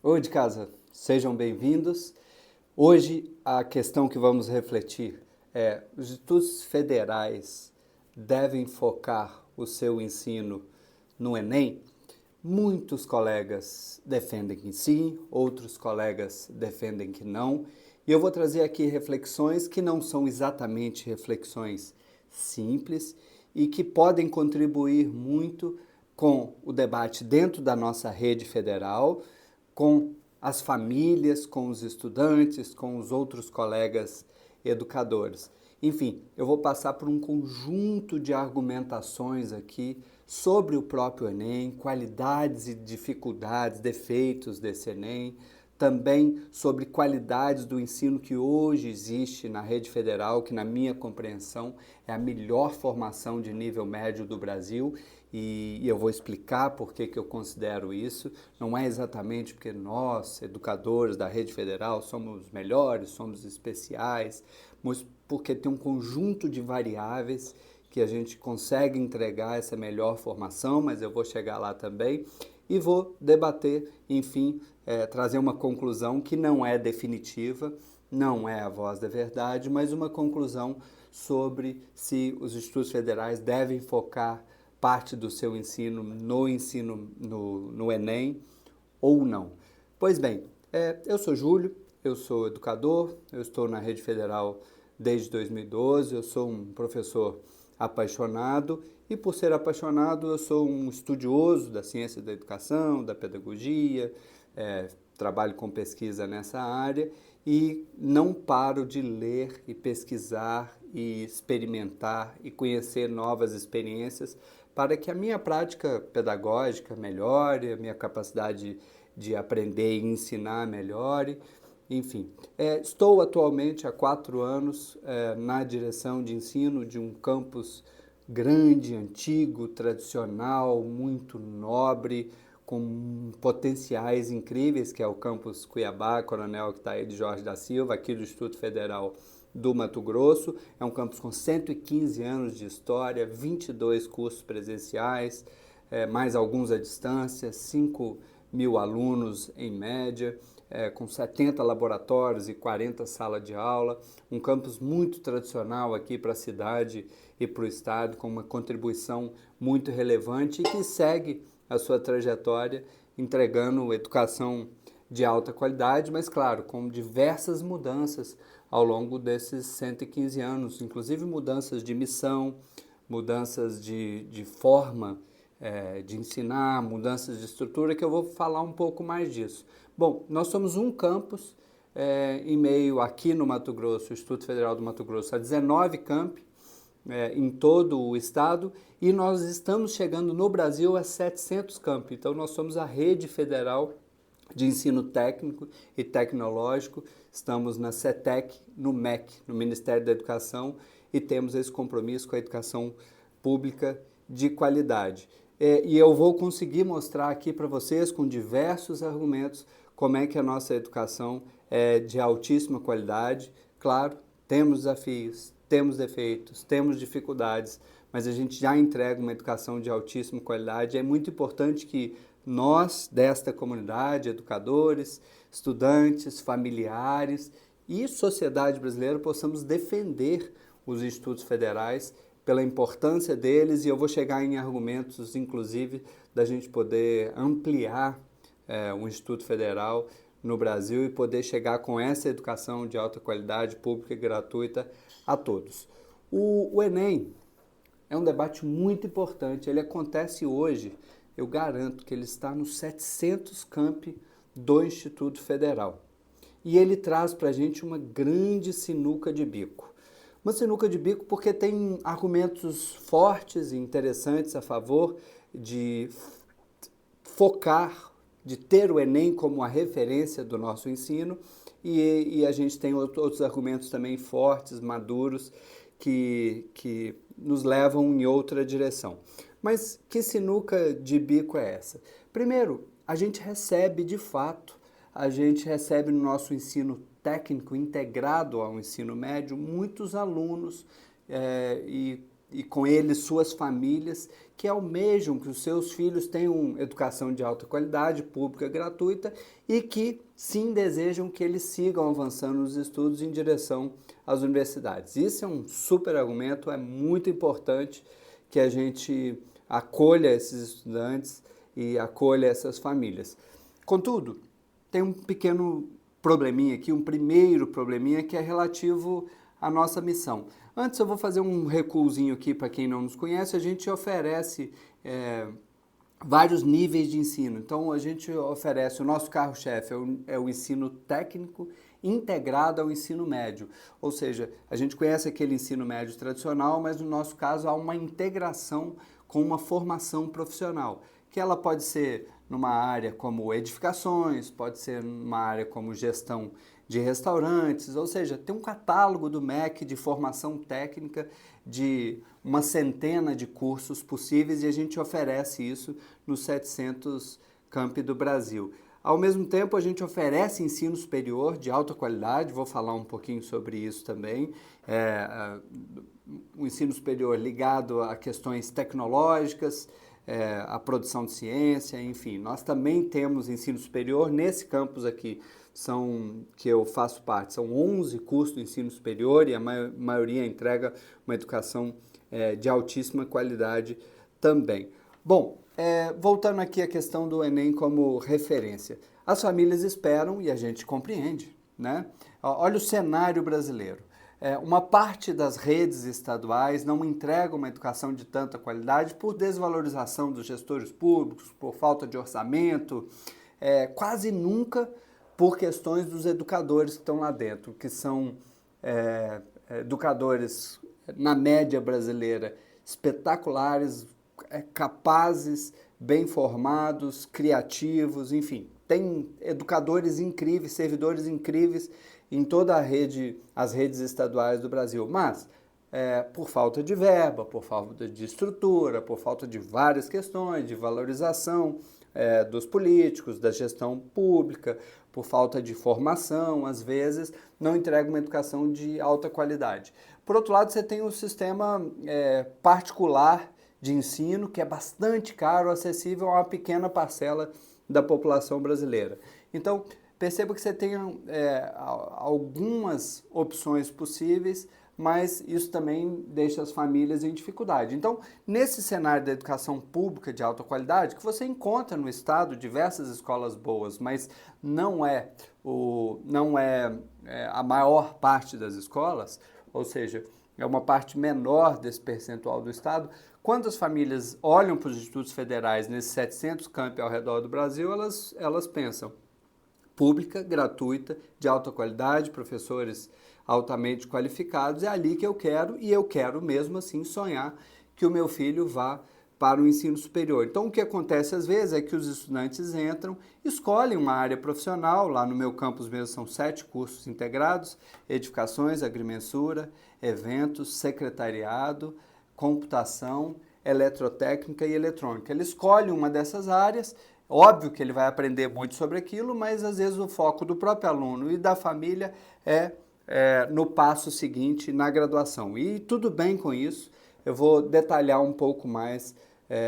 Oi de casa, sejam bem-vindos. Hoje a questão que vamos refletir é: os institutos federais devem focar o seu ensino no Enem? Muitos colegas defendem que sim, outros colegas defendem que não. E eu vou trazer aqui reflexões que não são exatamente reflexões simples e que podem contribuir muito com o debate dentro da nossa rede federal, com as famílias, com os estudantes, com os outros colegas educadores. Enfim, eu vou passar por um conjunto de argumentações aqui sobre o próprio Enem, qualidades e dificuldades, defeitos desse Enem, também sobre qualidades do ensino que hoje existe na rede federal, que na minha compreensão é a melhor formação de nível médio do Brasil, e eu vou explicar por que eu considero isso. Não é exatamente porque nós, educadores da rede federal, somos melhores, somos especiais, mas porque tem um conjunto de variáveis que a gente consegue entregar essa melhor formação, mas eu vou chegar lá também e vou debater, enfim, trazer uma conclusão que não é definitiva, não é a voz da verdade, mas uma conclusão sobre se os institutos federais devem focar parte do seu ensino no Enem ou não. Pois bem, eu sou Júlio, eu sou educador, eu estou na rede federal desde 2012, eu sou um professor apaixonado e por ser apaixonado eu sou um estudioso da ciência da educação, da pedagogia, trabalho com pesquisa nessa área e não paro de ler e pesquisar e experimentar e conhecer novas experiências para que a minha prática pedagógica melhore, a minha capacidade de aprender e ensinar melhore. Enfim, estou atualmente há 4 anos na direção de ensino de um campus grande, antigo, tradicional, muito nobre, com potenciais incríveis, que é o campus Cuiabá, Coronel Octaíde Jorge da Silva, aqui do Instituto Federal do Mato Grosso. É um campus com 115 anos de história, 22 cursos presenciais, mais alguns à distância, 5.000 alunos em média, com 70 laboratórios e 40 salas de aula, um campus muito tradicional aqui para a cidade e para o estado, com uma contribuição muito relevante e que segue a sua trajetória entregando educação de alta qualidade, mas claro, com diversas mudanças ao longo desses 115 anos, inclusive mudanças de missão, mudanças de forma de ensinar, mudanças de estrutura, que eu vou falar um pouco mais disso. Bom, nós somos um campus em meio aqui no Mato Grosso, o Instituto Federal do Mato Grosso, a 19 campi em todo o estado e nós estamos chegando no Brasil a 700 campi. Então nós somos a rede federal de ensino técnico e tecnológico, estamos na CETEC, no MEC, no Ministério da Educação, e temos esse compromisso com a educação pública de qualidade. E eu vou conseguir mostrar aqui para vocês, com diversos argumentos, como é que a nossa educação é de altíssima qualidade. Claro, temos desafios, temos defeitos, temos dificuldades, mas a gente já entrega uma educação de altíssima qualidade. É muito importante que nós, desta comunidade, educadores, estudantes, familiares e sociedade brasileira, possamos defender os institutos federais pela importância deles, e eu vou chegar em argumentos, inclusive, da gente poder ampliar o Instituto Federal no Brasil e poder chegar com essa educação de alta qualidade, pública e gratuita a todos. O Enem é um debate muito importante, ele acontece hoje, eu garanto que ele está nos 700 campi do Instituto Federal. E ele traz para a gente uma grande sinuca de bico. Uma sinuca de bico porque tem argumentos fortes e interessantes a favor de focar, de ter o Enem como a referência do nosso ensino, e a gente tem outros argumentos também fortes, maduros, que nos levam em outra direção. Mas que sinuca de bico é essa? Primeiro, a gente recebe de fato, a gente recebe no nosso ensino técnico integrado ao ensino médio muitos alunos e e com eles suas famílias que almejam que os seus filhos tenham educação de alta qualidade, pública, gratuita e que sim desejam que eles sigam avançando nos estudos em direção às universidades. Isso é um super argumento, é muito importante que a gente acolha esses estudantes e acolha essas famílias. Contudo, tem um pequeno probleminha aqui, um primeiro probleminha que é relativo à nossa missão. Antes eu vou fazer um recuozinho aqui para quem não nos conhece, a gente oferece vários níveis de ensino. Então a gente oferece, o nosso carro-chefe é o ensino técnico integrado ao ensino médio. Ou seja, a gente conhece aquele ensino médio tradicional, mas no nosso caso há uma integração com uma formação profissional, que ela pode ser numa área como edificações, pode ser numa área como gestão de restaurantes, ou seja, tem um catálogo do MEC de formação técnica de uma centena de cursos possíveis e a gente oferece isso nos 700 campi do Brasil. Ao mesmo tempo, a gente oferece ensino superior de alta qualidade, vou falar um pouquinho sobre isso também, o ensino superior ligado a questões tecnológicas, a produção de ciência, enfim. Nós também temos ensino superior nesse campus aqui, que eu faço parte, são 11 cursos de ensino superior e a maioria entrega uma educação de altíssima qualidade também. Bom, voltando aqui à questão do Enem como referência. As famílias esperam e a gente compreende, né? Olha o cenário brasileiro. Uma parte das redes estaduais não entrega uma educação de tanta qualidade por desvalorização dos gestores públicos, por falta de orçamento, quase nunca por questões dos educadores que estão lá dentro, que são educadores, na média brasileira, espetaculares, capazes, bem formados, criativos, enfim. Tem educadores incríveis, servidores incríveis em toda as redes estaduais do Brasil, mas por falta de verba, por falta de estrutura, por falta de várias questões, de valorização dos políticos, da gestão pública, por falta de formação, às vezes, não entrega uma educação de alta qualidade. Por outro lado, você tem o sistema particular de ensino, que é bastante caro, acessível a uma pequena parcela da população brasileira. Então, perceba que você tem algumas opções possíveis, mas isso também deixa as famílias em dificuldade. Então, nesse cenário da educação pública de alta qualidade, que você encontra no estado diversas escolas boas, mas não é a maior parte das escolas, ou seja, é uma parte menor desse percentual do estado. Quando as famílias olham para os institutos federais nesses 700 campi ao redor do Brasil, elas pensam pública, gratuita, de alta qualidade, professores altamente qualificados, é ali que eu quero e eu quero mesmo assim sonhar que o meu filho vá para o ensino superior. Então o que acontece às vezes é que os estudantes entram, escolhem uma área profissional, lá no meu campus mesmo são 7 cursos integrados, edificações, agrimensura, eventos, secretariado, computação, eletrotécnica e eletrônica. Ele escolhe uma dessas áreas, óbvio que ele vai aprender muito sobre aquilo, mas às vezes o foco do próprio aluno e da família é no passo seguinte, na graduação. E tudo bem com isso, eu vou detalhar um pouco mais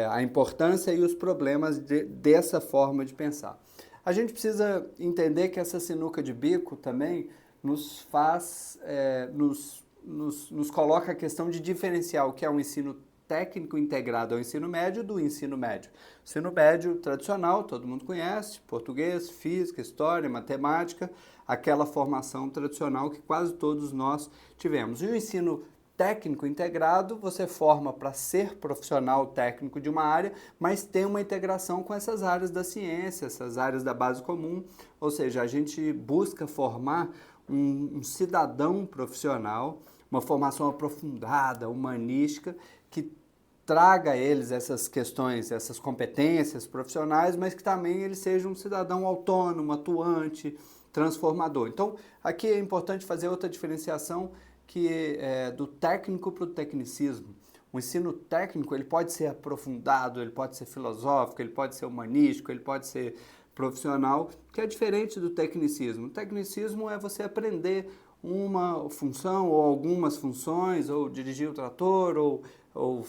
a importância e os problemas dessa forma de pensar. A gente precisa entender que essa sinuca de bico também nos faz, nos coloca a questão de diferenciar o que é um ensino técnico integrado ao ensino médio do ensino médio. O ensino médio tradicional, todo mundo conhece, português, física, história, matemática, aquela formação tradicional que quase todos nós tivemos. E o ensino técnico integrado, você forma para ser profissional técnico de uma área, mas tem uma integração com essas áreas da ciência, essas áreas da base comum, ou seja, a gente busca formar um cidadão profissional, uma formação aprofundada, humanística, que traga a eles essas questões, essas competências profissionais, mas que também ele seja um cidadão autônomo, atuante, transformador. Então, aqui é importante fazer outra diferenciação que é do técnico para o tecnicismo. O ensino técnico ele pode ser aprofundado, ele pode ser filosófico, ele pode ser humanístico, ele pode ser profissional, que é diferente do tecnicismo. O tecnicismo é você aprender uma função ou algumas funções, ou dirigir o trator, ou ou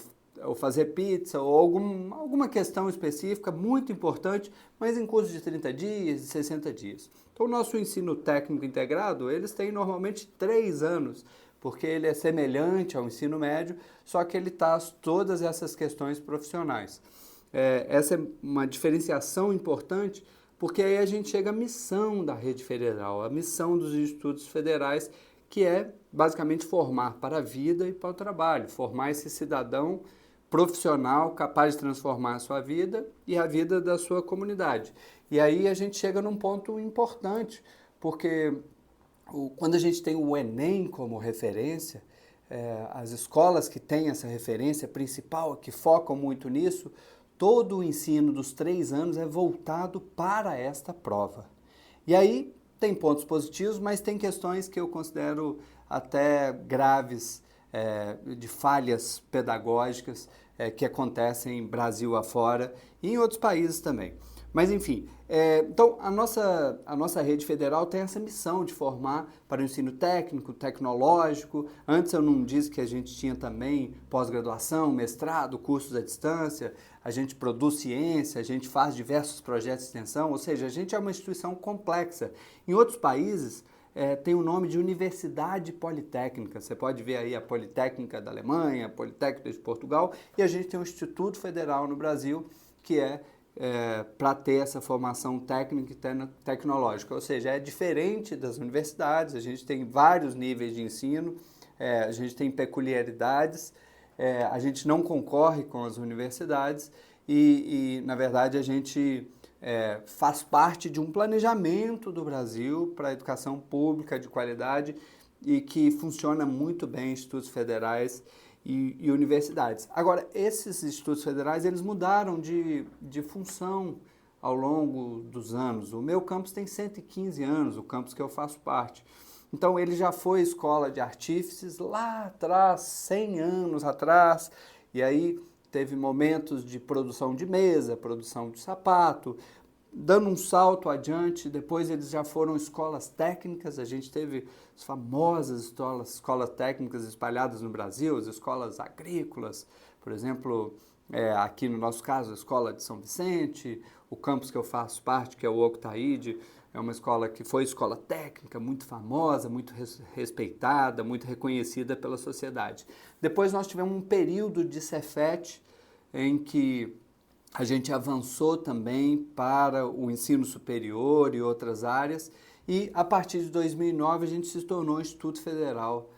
fazer pizza, ou alguma questão específica muito importante, mas em curso de 30 dias, de 60 dias. Então, o nosso ensino técnico integrado, eles têm normalmente 3 anos, porque ele é semelhante ao ensino médio, só que ele traz todas essas questões profissionais. Essa é uma diferenciação importante, porque aí a gente chega à missão da rede federal, a missão dos institutos federais, que é basicamente formar para a vida e para o trabalho, formar esse cidadão profissional capaz de transformar a sua vida e a vida da sua comunidade. E aí a gente chega num ponto importante, porque quando a gente tem o Enem como referência, as escolas que têm essa referência principal, que focam muito nisso, todo o ensino dos 3 anos é voltado para esta prova. E aí tem pontos positivos, mas tem questões que eu considero até graves, de falhas pedagógicas que acontecem em Brasil afora e em outros países também. Mas enfim, então a nossa rede federal tem essa missão de formar para o ensino técnico, tecnológico. Antes eu não disse que a gente tinha também pós-graduação, mestrado, cursos à distância, a gente produz ciência, a gente faz diversos projetos de extensão, ou seja, a gente é uma instituição complexa. Em outros países, tem o nome de Universidade Politécnica. Você pode ver aí a Politécnica da Alemanha, a Politécnica de Portugal, e a gente tem o Instituto Federal no Brasil, que para ter essa formação técnica e tecnológica, ou seja, é diferente das universidades, a gente tem vários níveis de ensino, a gente tem peculiaridades, a gente não concorre com as universidades na verdade, a gente faz parte de um planejamento do Brasil para a educação pública de qualidade e que funciona muito bem em institutos federais e universidades. Agora, esses institutos federais, eles mudaram de função ao longo dos anos. O meu campus tem 115 anos, o campus que eu faço parte. Então, ele já foi escola de artífices lá atrás, 100 anos atrás, e aí teve momentos de produção de mesa, produção de sapato, dando um salto adiante, depois eles já foram escolas técnicas, a gente teve as famosas escolas técnicas espalhadas no Brasil, as escolas agrícolas, por exemplo, aqui no nosso caso, a Escola de São Vicente, o campus que eu faço parte, que é o Octaíde, é uma escola que foi escola técnica, muito famosa, muito respeitada, muito reconhecida pela sociedade. Depois nós tivemos um período de Cefet, em que a gente avançou também para o ensino superior e outras áreas, e a partir de 2009 a gente se tornou Instituto Federal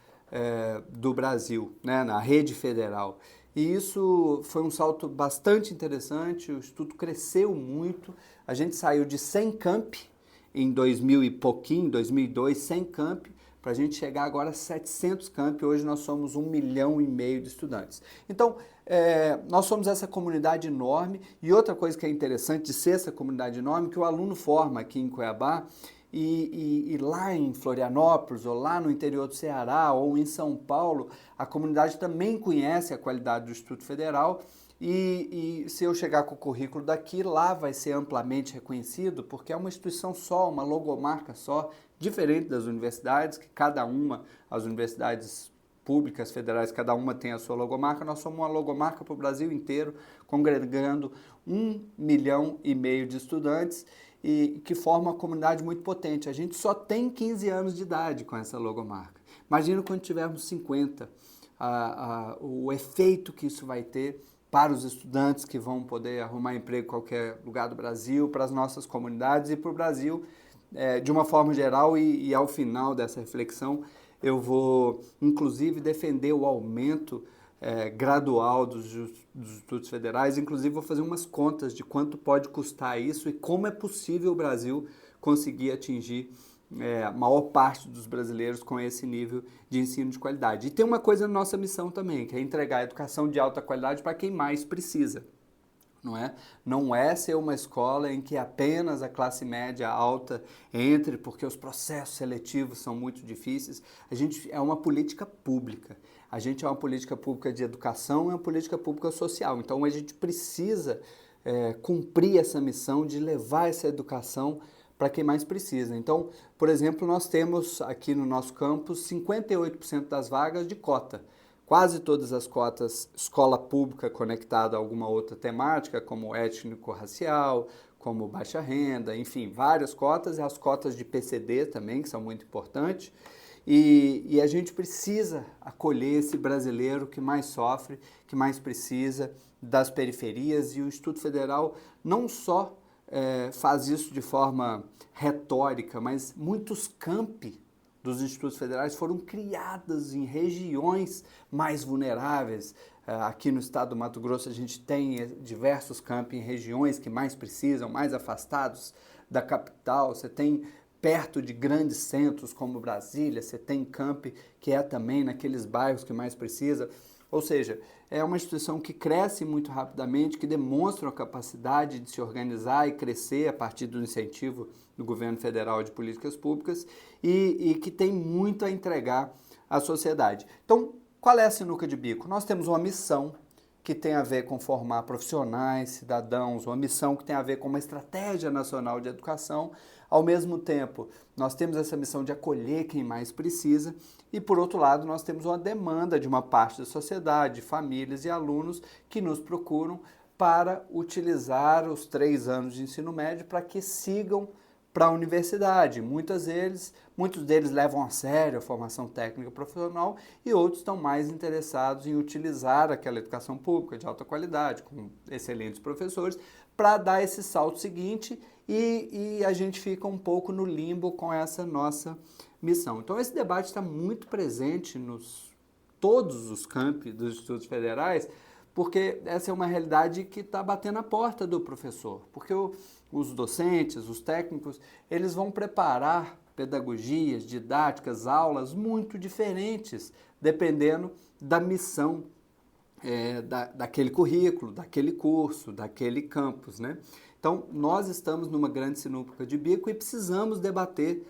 do Brasil, né, na rede federal. E isso foi um salto bastante interessante, o Instituto cresceu muito, a gente saiu de 100 campi em 2000 e pouquinho, 2002, 100 campi, para a gente chegar agora a 700 campi, hoje nós somos 1,5 milhão de estudantes. Então, nós somos essa comunidade enorme, e outra coisa que é interessante de ser essa comunidade enorme, que o aluno forma aqui em Cuiabá, e lá em Florianópolis, ou lá no interior do Ceará, ou em São Paulo, a comunidade também conhece a qualidade do Instituto Federal, e se eu chegar com o currículo daqui, lá vai ser amplamente reconhecido, porque é uma instituição só, uma logomarca só, diferente das universidades, que as universidades públicas, federais, cada uma tem a sua logomarca, nós somos uma logomarca para o Brasil inteiro, congregando 1,5 milhão de estudantes, e que forma uma comunidade muito potente. A gente só tem 15 anos de idade com essa logomarca. Imagina quando tivermos 50, o efeito que isso vai ter para os estudantes que vão poder arrumar emprego em qualquer lugar do Brasil, para as nossas comunidades e para o Brasil de uma forma geral. E ao final dessa reflexão eu vou inclusive defender o aumento gradual dos institutos federais, inclusive vou fazer umas contas de quanto pode custar isso e como é possível o Brasil conseguir atingir a maior parte dos brasileiros com esse nível de ensino de qualidade. E tem uma coisa na nossa missão também, que é entregar educação de alta qualidade para quem mais precisa. Não é ser uma escola em que apenas a classe média alta entre, porque os processos seletivos são muito difíceis. A gente é uma política pública. A gente é uma política pública de educação e uma política pública social. Então a gente precisa cumprir essa missão de levar essa educação para quem mais precisa. Então, por exemplo, nós temos aqui no nosso campus 58% das vagas de cota. quase todas as cotas escola pública conectada a alguma outra temática, como étnico-racial, como baixa renda, enfim, várias cotas, e as cotas de PCD também, que são muito importantes. E a gente precisa acolher esse brasileiro que mais sofre, que mais precisa das periferias, e o Instituto Federal não só faz isso de forma retórica, mas muitos campi dos institutos federais foram criados em regiões mais vulneráveis. Aqui no estado do Mato Grosso a gente tem diversos campi em regiões que mais precisam, mais afastados da capital. Você tem perto de grandes centros como Brasília, você tem campi que é também naqueles bairros que mais precisa. Ou seja, é uma instituição que cresce muito rapidamente, que demonstra a capacidade de se organizar e crescer a partir do incentivo do governo federal de políticas públicas e que tem muito a entregar à sociedade. Então, qual é a sinuca de bico? Nós temos uma missão que tem a ver com formar profissionais, cidadãos, uma missão que tem a ver com uma estratégia nacional de educação. Ao mesmo tempo, nós temos essa missão de acolher quem mais precisa e, por outro lado, nós temos uma demanda de uma parte da sociedade, famílias e alunos que nos procuram para utilizar os 3 anos de ensino médio para que sigam para a universidade. Muitos deles levam a sério a formação técnica profissional e outros estão mais interessados em utilizar aquela educação pública de alta qualidade, com excelentes professores, para dar esse salto seguinte e a gente fica um pouco no limbo com essa nossa missão. Então esse debate está muito presente nos todos os campi dos institutos federais, porque essa é uma realidade que está batendo a porta do professor, porque os docentes, os técnicos, eles vão preparar pedagogias, didáticas, aulas muito diferentes, dependendo da missão daquele currículo, daquele curso, daquele campus, né? Então, nós estamos numa grande sinuca de bico e precisamos debater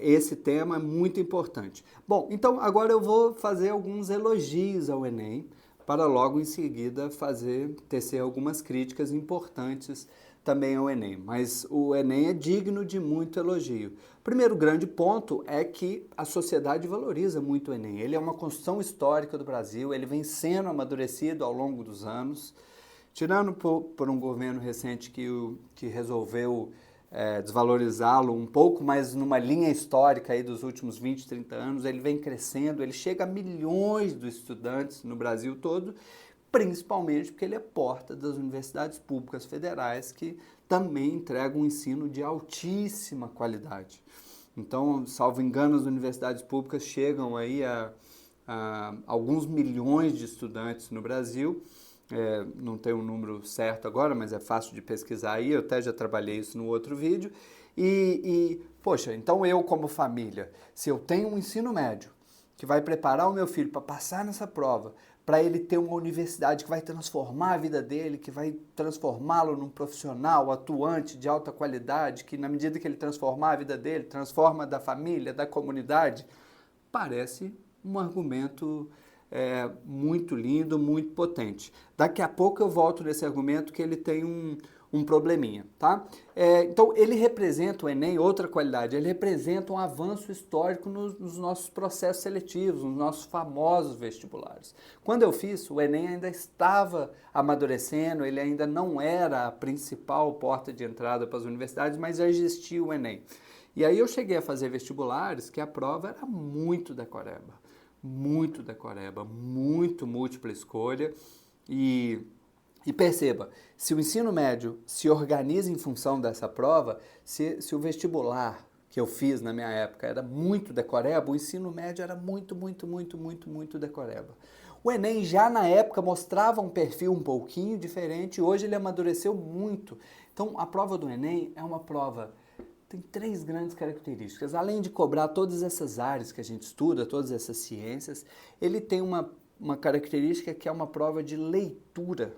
esse tema muito importante. Bom, então agora eu vou fazer alguns elogios ao Enem, para logo em seguida tecer algumas críticas importantes também ao Enem. Mas o Enem é digno de muito elogio. O primeiro grande ponto é que a sociedade valoriza muito o Enem. Ele é uma construção histórica do Brasil, ele vem sendo amadurecido ao longo dos anos, tirando por um governo recente que resolveu desvalorizá-lo um pouco, mas numa linha histórica aí dos últimos 20, 30 anos, ele vem crescendo, ele chega a milhões de estudantes no Brasil todo, principalmente porque ele é porta das universidades públicas federais que também entregam um ensino de altíssima qualidade. Então, salvo engano, as universidades públicas chegam aí a alguns milhões de estudantes no Brasil. Não tenho um número certo agora, mas é fácil de pesquisar aí, eu até já trabalhei isso no outro vídeo. Poxa, então eu como família, se eu tenho um ensino médio que vai preparar o meu filho para passar nessa prova, para ele ter uma universidade que vai transformar a vida dele, que vai transformá-lo num profissional atuante de alta qualidade, que na medida que ele transformar a vida dele, transforma da família, da comunidade, parece um argumento muito lindo, muito potente. Daqui a pouco eu volto nesse argumento que ele tem um probleminha, tá? Então, ele representa, o Enem, outra qualidade, ele representa um avanço histórico nos nossos processos seletivos, nos nossos famosos vestibulares. Quando eu fiz, o Enem ainda estava amadurecendo, ele ainda não era a principal porta de entrada para as universidades, mas já existia o Enem. E aí eu cheguei a fazer vestibulares que a prova era muito decoreba, muito múltipla escolha e perceba, se o ensino médio se organiza em função dessa prova, se o vestibular que eu fiz na minha época era muito decoreba, o ensino médio era muito decoreba. O Enem já na época mostrava um perfil um pouquinho diferente, hoje ele amadureceu muito. Então a prova do Enem é uma prova, tem 3 grandes características. Além de cobrar todas essas áreas que a gente estuda, todas essas ciências, ele tem uma característica que é uma prova de leitura.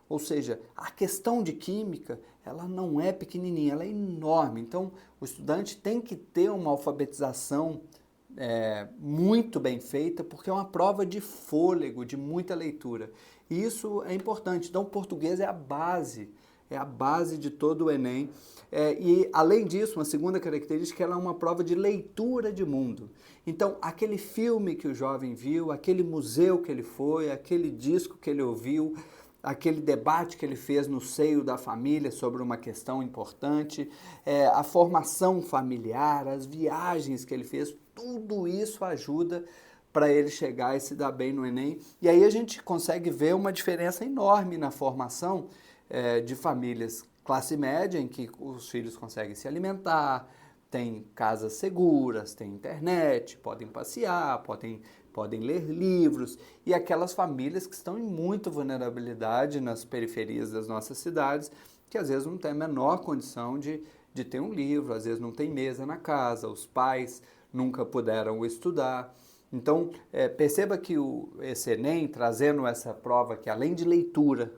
Ou seja, a questão de química, ela não é pequenininha, ela é enorme. Então, o estudante tem que ter uma alfabetização muito bem feita, porque é uma prova de fôlego, de muita leitura. E isso é importante. Então, o português é a base. é a base de todo o Enem. E, além disso, uma segunda característica, ela é uma prova de leitura de mundo. Então, aquele filme que o jovem viu, aquele museu que ele foi, aquele disco que ele ouviu, aquele debate que ele fez no seio da família sobre uma questão importante, a formação familiar, as viagens que ele fez, tudo isso ajuda para ele chegar e se dar bem no Enem. E aí a gente consegue ver uma diferença enorme na formação de famílias classe média, em que os filhos conseguem se alimentar, têm casas seguras, têm internet, podem passear, podem ler livros, e aquelas famílias que estão em muita vulnerabilidade nas periferias das nossas cidades, que às vezes não têm a menor condição de ter um livro, às vezes não tem mesa na casa, os pais nunca puderam estudar. Então, perceba que esse Enem, trazendo essa prova que além de leitura,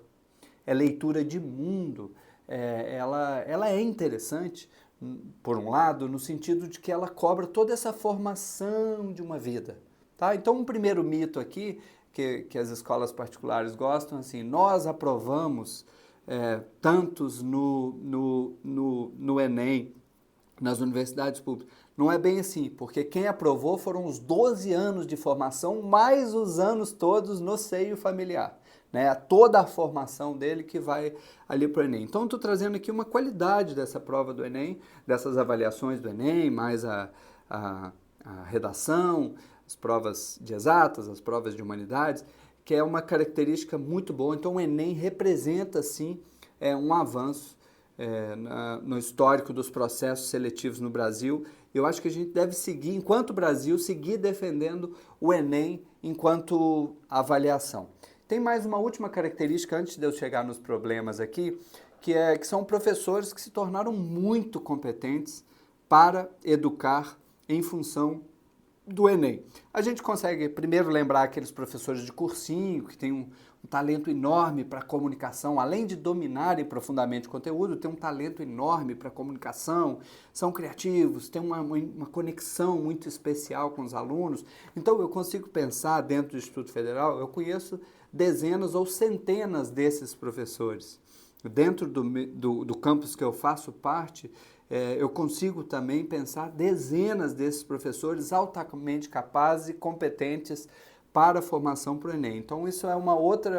é leitura de mundo, ela é interessante, por um lado, no sentido de que ela cobra toda essa formação de uma vida. Tá? Então, um primeiro mito aqui, que as escolas particulares gostam, assim, nós aprovamos tantos no Enem, nas universidades públicas. Não é bem assim, porque quem aprovou foram os 12 anos de formação, mais os anos todos no seio familiar. Né? Toda a formação dele que vai ali para o Enem. Então, estou trazendo aqui uma qualidade dessa prova do Enem, dessas avaliações do Enem, mais a redação, as provas de exatas, as provas de humanidades, que é uma característica muito boa. Então, o Enem representa, sim, um avanço no histórico dos processos seletivos no Brasil. Eu acho que a gente deve seguir, enquanto Brasil, seguir defendendo o Enem enquanto avaliação. Tem mais uma última característica, antes de eu chegar nos problemas aqui, que são professores que se tornaram muito competentes para educar em função do Enem. A gente consegue primeiro lembrar aqueles professores de cursinho que têm um talento enorme para comunicação, além de dominarem profundamente o conteúdo, tem um talento enorme para comunicação, são criativos, têm uma conexão muito especial com os alunos. Então eu consigo pensar dentro do Instituto Federal, eu conheço dezenas ou centenas desses professores. Dentro do campus que eu faço parte, eu consigo também pensar dezenas desses professores altamente capazes e competentes para a formação para o Enem. Então, isso é um outro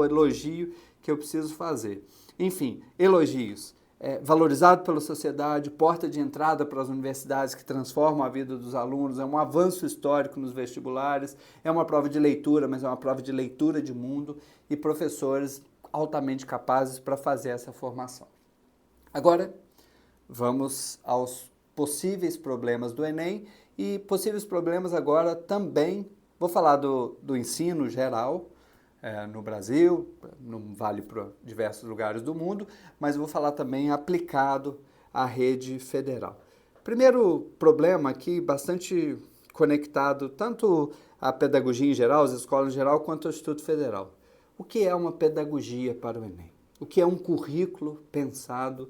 elogio que eu preciso fazer. Enfim, elogios. Valorizado pela sociedade, porta de entrada para as universidades que transformam a vida dos alunos, é um avanço histórico nos vestibulares, é uma prova de leitura, mas é uma prova de leitura de mundo e professores altamente capazes para fazer essa formação. Agora, vamos aos possíveis problemas do Enem e possíveis problemas agora também. Vou falar do ensino geral no Brasil, não vale para diversos lugares do mundo, mas vou falar também aplicado à rede federal. Primeiro problema aqui, bastante conectado tanto à pedagogia em geral, às escolas em geral, quanto ao Instituto Federal. O que é uma pedagogia para o Enem? O que é um currículo pensado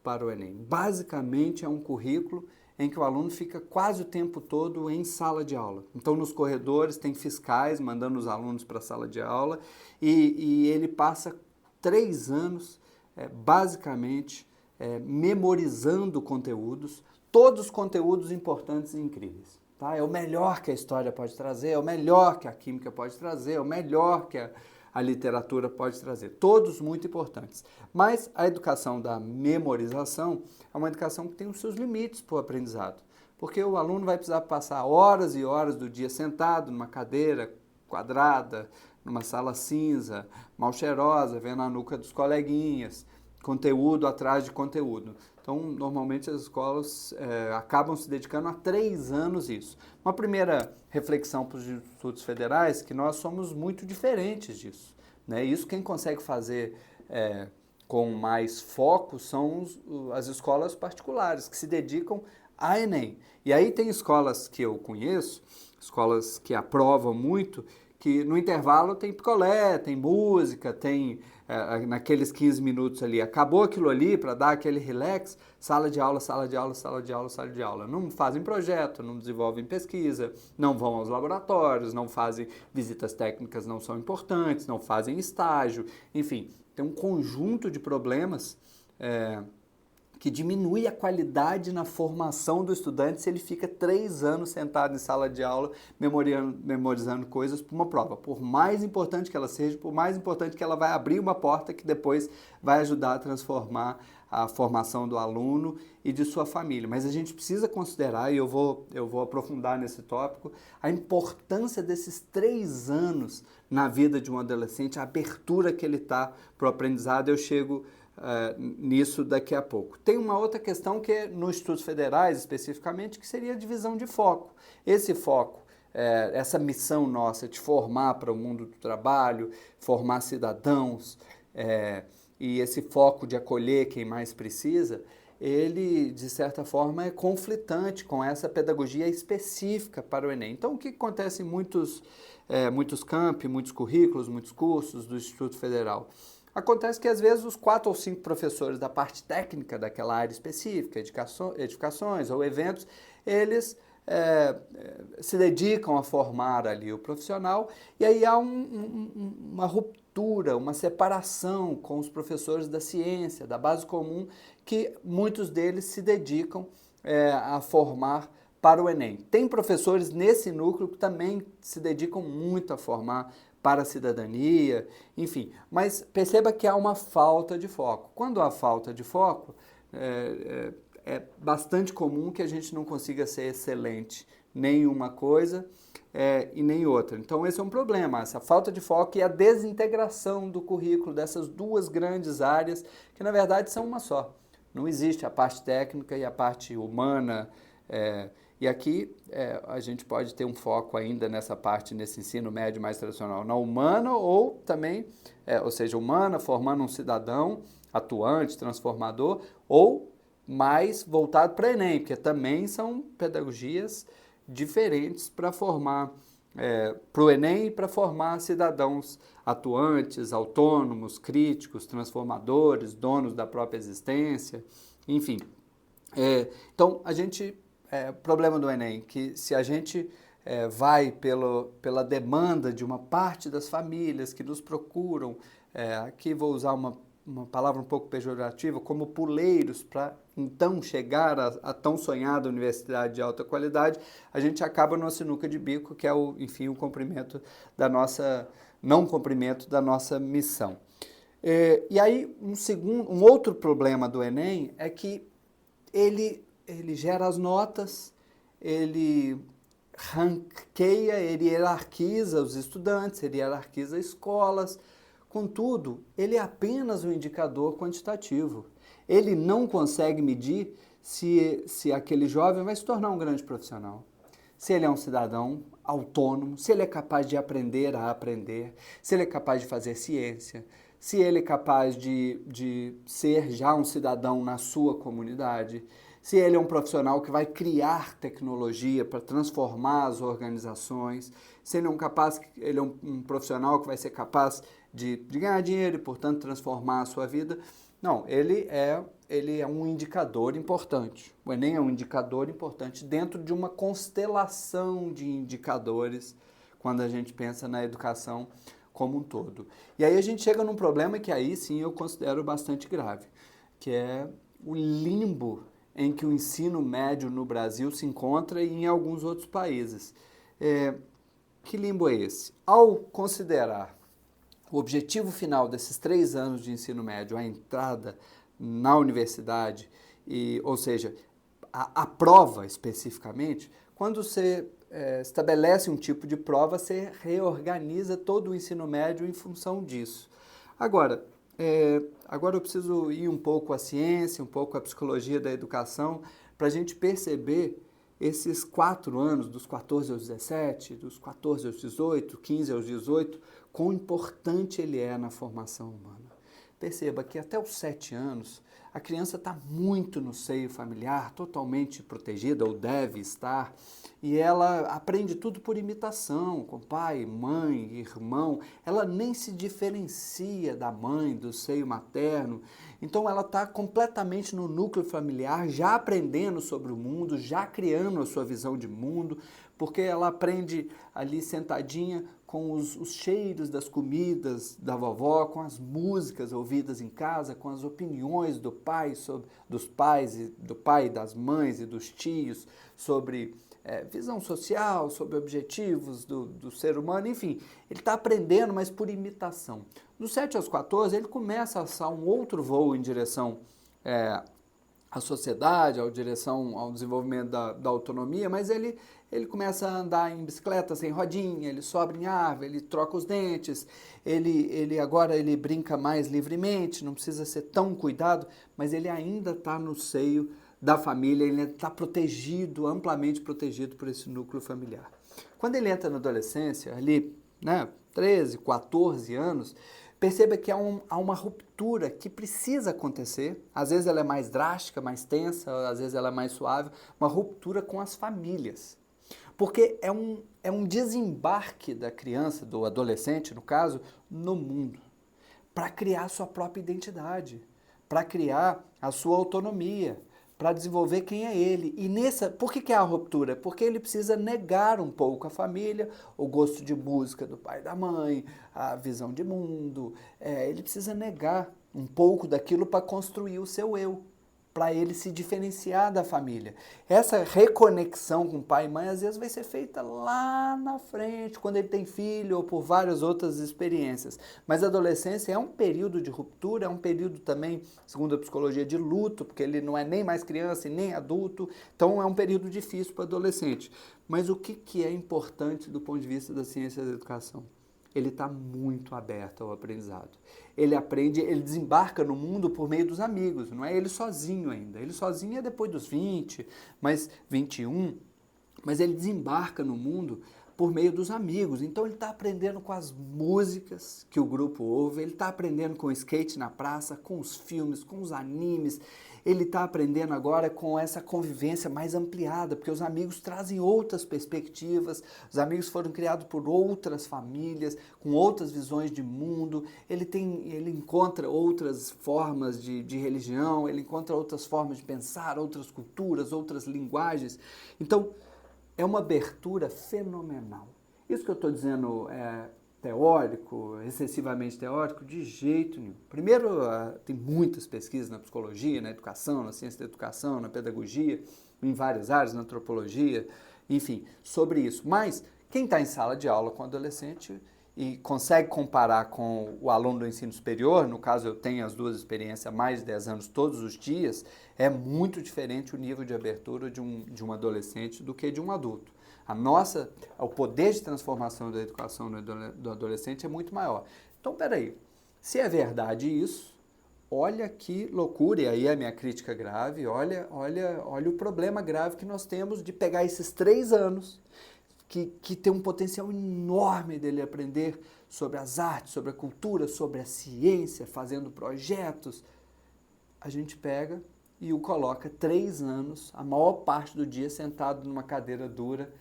para o Enem? Basicamente é um currículo em que o aluno fica quase o tempo todo em sala de aula. Então, nos corredores tem fiscais mandando os alunos para a sala de aula e ele passa 3 anos, basicamente, memorizando conteúdos, todos os conteúdos importantes e incríveis. Tá? É o melhor que a história pode trazer, é o melhor que a química pode trazer, é o melhor que a literatura pode trazer. Todos muito importantes. Mas a educação da memorização é uma educação que tem os seus limites para o aprendizado. Porque o aluno vai precisar passar horas e horas do dia sentado numa cadeira quadrada, numa sala cinza, mal cheirosa, vendo a nuca dos coleguinhas, conteúdo atrás de conteúdo. Então, normalmente as escolas acabam se dedicando a 3 anos isso. Uma primeira reflexão para os institutos federais é que nós somos muito diferentes disso. Né? Isso quem consegue fazer com mais foco são as escolas particulares, que se dedicam a Enem. E aí tem escolas que eu conheço, escolas que aprovam muito, que no intervalo tem picolé, tem música, tem naqueles 15 minutos ali, acabou aquilo ali para dar aquele relax, sala de aula, sala de aula, sala de aula, sala de aula. Não fazem projeto, não desenvolvem pesquisa, não vão aos laboratórios, não fazem visitas técnicas, não são importantes, não fazem estágio, enfim, tem um conjunto de problemas que diminui a qualidade na formação do estudante se ele fica 3 anos sentado em sala de aula memorizando coisas para uma prova. Por mais importante que ela seja, por mais importante que ela vai abrir uma porta que depois vai ajudar a transformar a formação do aluno e de sua família. Mas a gente precisa considerar, e eu vou aprofundar nesse tópico, a importância desses 3 anos na vida de um adolescente, a abertura que ele está para o aprendizado. Eu chego nisso daqui a pouco. Tem uma outra questão que é nos estudos federais, especificamente, que seria a divisão de foco. Esse foco, essa missão nossa de formar para o mundo do trabalho, formar cidadãos, e esse foco de acolher quem mais precisa, ele, de certa forma, é conflitante com essa pedagogia específica para o Enem. Então, o que acontece em muitos campi, muitos currículos, muitos cursos do Instituto Federal? Acontece que, às vezes, os 4 ou 5 professores da parte técnica daquela área específica, edificações ou eventos, eles se dedicam a formar ali o profissional, e aí há uma ruptura, uma separação com os professores da ciência, da base comum, que muitos deles se dedicam a formar para o Enem. Tem professores nesse núcleo que também se dedicam muito a formar para a cidadania, enfim. Mas perceba que há uma falta de foco. Quando há falta de foco, é bastante comum que a gente não consiga ser excelente nem em uma coisa e nem outra. Então esse é um problema, essa falta de foco e a desintegração do currículo dessas 2 grandes áreas, que na verdade são uma só. Não existe a parte técnica e a parte humana, e aqui a gente pode ter um foco ainda nessa parte, nesse ensino médio mais tradicional, na humana ou também, ou seja, humana, formando um cidadão atuante, transformador, ou mais voltado para o Enem, porque também são pedagogias diferentes para formar, para o Enem e para formar cidadãos atuantes, autônomos, críticos, transformadores, donos da própria existência, enfim. Então, o problema do Enem, que se a gente vai pela demanda de uma parte das famílias que nos procuram, aqui vou usar uma palavra um pouco pejorativa, como puleiros para então chegar a tão sonhada universidade de alta qualidade, a gente acaba numa sinuca de bico, que é o cumprimento da nossa, não cumprimento da nossa missão. E aí, um outro problema do Enem é que ele gera as notas, ele ranqueia, ele hierarquiza os estudantes, ele hierarquiza escolas. Contudo, ele é apenas um indicador quantitativo. Ele não consegue medir se aquele jovem vai se tornar um grande profissional, se ele é um cidadão autônomo, se ele é capaz de aprender a aprender, se ele é capaz de fazer ciência, se ele é capaz de ser já um cidadão na sua comunidade, se ele é um profissional que vai criar tecnologia para transformar as organizações, se ele é um profissional que vai ser capaz de ganhar dinheiro e, portanto, transformar a sua vida. Não, ele é um indicador importante. O Enem é um indicador importante dentro de uma constelação de indicadores quando a gente pensa na educação como um todo. E aí a gente chega num problema que aí sim eu considero bastante grave, que é o limbo em que o ensino médio no Brasil se encontra e em alguns outros países. Que limbo é esse? Ao considerar o objetivo final desses 3 anos de ensino médio, a entrada na universidade, ou seja, a prova especificamente, quando você estabelece um tipo de prova, você reorganiza todo o ensino médio em função disso. Agora eu preciso ir um pouco à ciência, um pouco à psicologia da educação, para a gente perceber esses 4 anos, dos 14 aos 17, dos 14 aos 18, 15 aos 18, quão importante ele é na formação humana. Perceba que até os 7 anos, a criança está muito no seio familiar, totalmente protegida, ou deve estar, e ela aprende tudo por imitação, com pai, mãe, irmão. Ela nem se diferencia da mãe, do seio materno, Então ela está completamente no núcleo familiar, já aprendendo sobre o mundo, já criando a sua visão de mundo, porque ela aprende ali sentadinha com os cheiros das comidas da vovó, com as músicas ouvidas em casa, com as opiniões do pai, dos pais, do pai, das mães e dos tios, sobre visão social, sobre objetivos do ser humano, enfim. Ele está aprendendo, mas por imitação. Dos 7 aos 14, ele começa a alçar um outro voo em direção à sociedade, ao desenvolvimento da autonomia, mas ele começa a andar em bicicleta sem rodinha, ele sobe em árvore, ele troca os dentes, agora ele brinca mais livremente, não precisa ser tão cuidado, mas ele ainda está no seio da família, ele está protegido, amplamente protegido por esse núcleo familiar. Quando ele entra na adolescência, ali, 13, 14 anos, perceba que há uma ruptura que precisa acontecer, às vezes ela é mais drástica, mais tensa, às vezes ela é mais suave, uma ruptura com as famílias. Porque é um desembarque da criança, do adolescente, no caso, no mundo, para criar a sua própria identidade, para criar a sua autonomia, para desenvolver quem é ele. E por que é a ruptura? Porque ele precisa negar um pouco a família, o gosto de música do pai e da mãe, a visão de mundo. Ele precisa negar um pouco daquilo para construir o seu eu, para ele se diferenciar da família. Essa reconexão com pai e mãe às vezes vai ser feita lá na frente, quando ele tem filho ou por várias outras experiências. Mas a adolescência é um período de ruptura, é um período também, segundo a psicologia, de luto, porque ele não é nem mais criança e nem adulto, então é um período difícil para o adolescente. Mas o que é importante do ponto de vista da ciência da educação? Ele está muito aberto ao aprendizado. Ele aprende, ele desembarca no mundo por meio dos amigos, não é ele sozinho ainda. Ele sozinho é depois dos 20, mas 21, mas ele desembarca no mundo por meio dos amigos. Então ele está aprendendo com as músicas que o grupo ouve, ele está aprendendo com o skate na praça, com os filmes, com os animes. Ele está aprendendo agora com essa convivência mais ampliada, porque os amigos trazem outras perspectivas, os amigos foram criados por outras famílias, com outras visões de mundo, ele encontra outras formas de religião, ele encontra outras formas de pensar, outras culturas, outras linguagens. Então, é uma abertura fenomenal. Isso que eu estou dizendo teórico, excessivamente teórico, de jeito nenhum. Primeiro, tem muitas pesquisas na psicologia, na educação, na ciência da educação, na pedagogia, em várias áreas, na antropologia, enfim, sobre isso. Mas quem está em sala de aula com adolescente e consegue comparar com o aluno do ensino superior, no caso eu tenho as duas experiências há mais de 10 anos todos os dias, é muito diferente o nível de abertura de um adolescente do que de um adulto. O poder de transformação da educação do adolescente é muito maior. Então, peraí, se é verdade isso, olha que loucura, e aí é a minha crítica grave, olha o problema grave que nós temos de pegar esses 3 anos, que tem um potencial enorme dele aprender sobre as artes, sobre a cultura, sobre a ciência, fazendo projetos. A gente pega e o coloca 3 anos, a maior parte do dia sentado numa cadeira dura,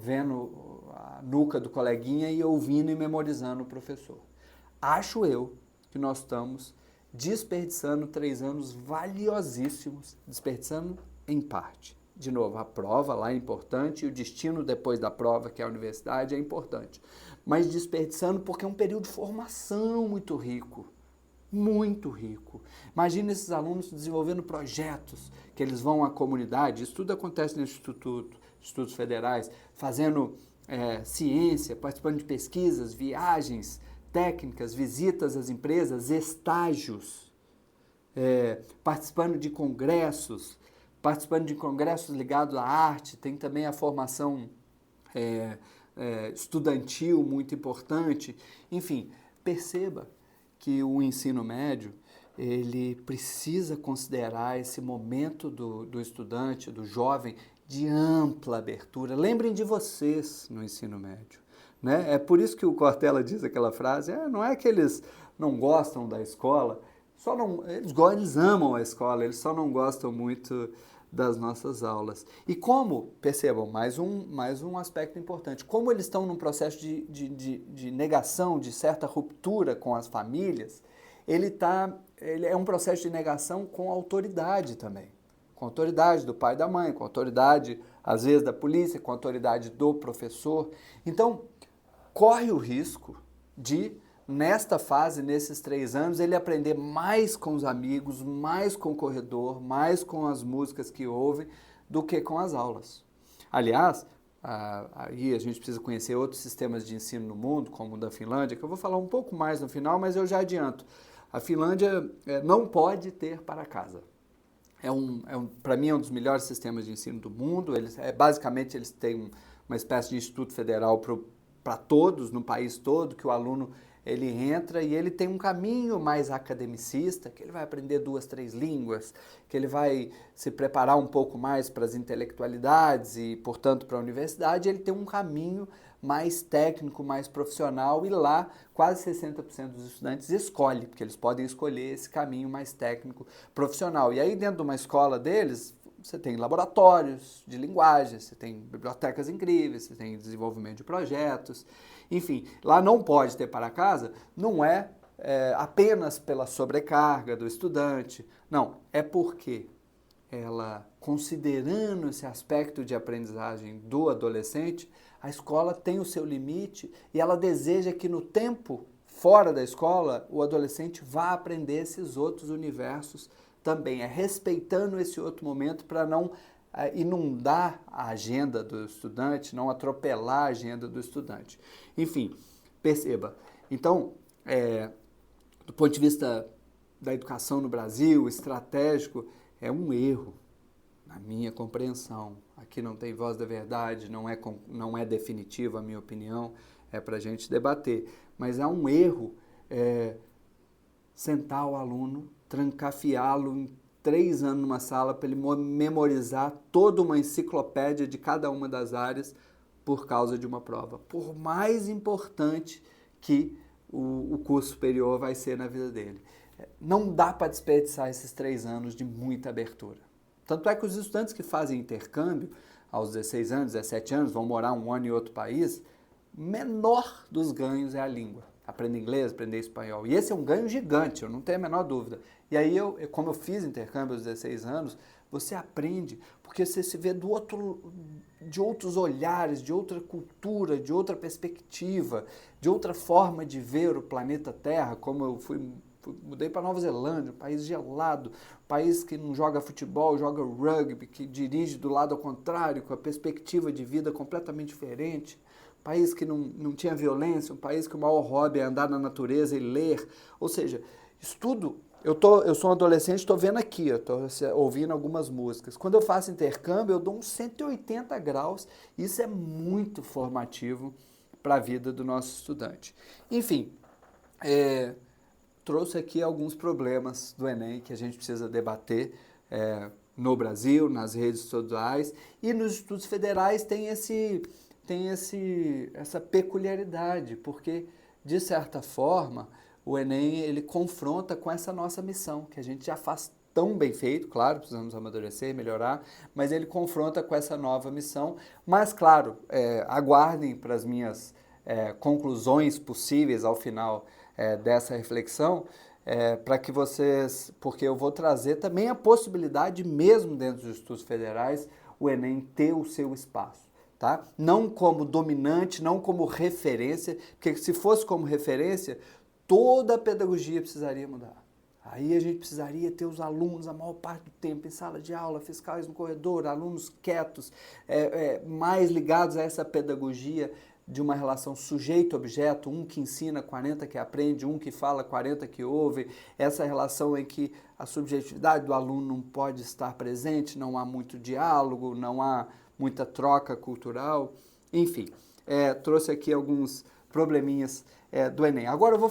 vendo a nuca do coleguinha e ouvindo e memorizando o professor. Acho eu que nós estamos desperdiçando 3 anos valiosíssimos, desperdiçando em parte. De novo, a prova lá é importante e o destino depois da prova, que é a universidade, é importante. Mas desperdiçando porque é um período de formação muito rico. Muito rico. Imagina esses alunos desenvolvendo projetos, que eles vão à comunidade, isso tudo acontece no Institutos Federais, fazendo ciência, participando de pesquisas, viagens técnicas, visitas às empresas, estágios, participando de congressos ligados à arte, tem também a formação estudantil muito importante. Enfim, perceba que o ensino médio, ele precisa considerar esse momento do estudante, do jovem, de ampla abertura. Lembrem de vocês no ensino médio. Né? É por isso que o Cortella diz aquela frase, não é que eles não gostam da escola, eles amam a escola, eles só não gostam muito das nossas aulas. E como, percebam, mais um aspecto importante, como eles estão num processo de negação, de certa ruptura com as famílias, ele é um processo de negação com autoridade também. Com autoridade do pai e da mãe, com autoridade, às vezes, da polícia, com autoridade do professor. Então, corre o risco de, nesta fase, nesses 3 anos, ele aprender mais com os amigos, mais com o corredor, mais com as músicas que ouve, do que com as aulas. Aliás, aí a gente precisa conhecer outros sistemas de ensino no mundo, como o da Finlândia, que eu vou falar um pouco mais no final, mas eu já adianto. A Finlândia não pode ter para casa. Para mim, é um dos melhores sistemas de ensino do mundo. Basicamente, eles têm uma espécie de instituto federal para todos, no país todo, que o aluno ele entra e ele tem um caminho mais academicista, que ele vai aprender 2, 3 línguas, que ele vai se preparar um pouco mais para as intelectualidades e, portanto, para a universidade. Ele tem um caminho mais técnico, mais profissional, e lá quase 60% dos estudantes escolhe, porque eles podem escolher esse caminho mais técnico, profissional. E aí, dentro de uma escola deles, você tem laboratórios de linguagem, você tem bibliotecas incríveis, você tem desenvolvimento de projetos, enfim, lá não pode ter para casa, não é apenas pela sobrecarga do estudante, não, é porque ela, considerando esse aspecto de aprendizagem do adolescente, a escola tem o seu limite e ela deseja que no tempo fora da escola o adolescente vá aprender esses outros universos também, respeitando esse outro momento para não inundar a agenda do estudante, não atropelar a agenda do estudante. Enfim, perceba. Então, do ponto de vista da educação no Brasil, estratégico, é um erro, na minha compreensão. Aqui não tem voz da verdade, não é definitiva a minha opinião, é para a gente debater. Mas é um erro sentar o aluno, trancafiá-lo em 3 anos numa sala para ele memorizar toda uma enciclopédia de cada uma das áreas por causa de uma prova. Por mais importante que o curso superior vai ser na vida dele. Não dá para desperdiçar esses 3 anos de muita abertura. Tanto é que os estudantes que fazem intercâmbio aos 16 anos, 17 anos, vão morar 1 ano em outro país, menor dos ganhos é a língua. Aprender inglês, aprender espanhol. E esse é um ganho gigante, eu não tenho a menor dúvida. E aí, como eu fiz intercâmbio aos 16 anos, você aprende, porque você se vê de outros olhares, de outra cultura, de outra perspectiva, de outra forma de ver o planeta Terra, como eu mudei para Nova Zelândia, um país gelado, um país que não joga futebol, joga rugby, que dirige do lado ao contrário, com a perspectiva de vida completamente diferente, um país que não tinha violência, um país que o maior hobby é andar na natureza e ler. Ou seja, estudo. Eu sou um adolescente, estou vendo aqui, estou ouvindo algumas músicas. Quando eu faço intercâmbio, eu dou uns 180 graus. Isso é muito formativo para a vida do nosso estudante. Enfim, trouxe aqui alguns problemas do Enem que a gente precisa debater no Brasil, nas redes estaduais, e nos institutos federais tem essa peculiaridade, porque, de certa forma, o Enem ele confronta com essa nossa missão, que a gente já faz tão bem feito, claro, precisamos amadurecer, melhorar, mas ele confronta com essa nova missão. Mas, claro, aguardem para as minhas conclusões possíveis ao final dessa reflexão, para que vocês, porque eu vou trazer também a possibilidade, mesmo dentro dos estudos federais, o Enem ter o seu espaço. Tá? Não como dominante, não como referência, porque se fosse como referência, toda a pedagogia precisaria mudar. Aí a gente precisaria ter os alunos a maior parte do tempo em sala de aula, fiscais no corredor, alunos quietos, mais ligados a essa pedagogia de uma relação sujeito-objeto, um que ensina, 40 que aprende, um que fala, 40 que ouve, essa relação em que a subjetividade do aluno não pode estar presente, não há muito diálogo, não há muita troca cultural, enfim, trouxe aqui alguns probleminhas do Enem. Agora eu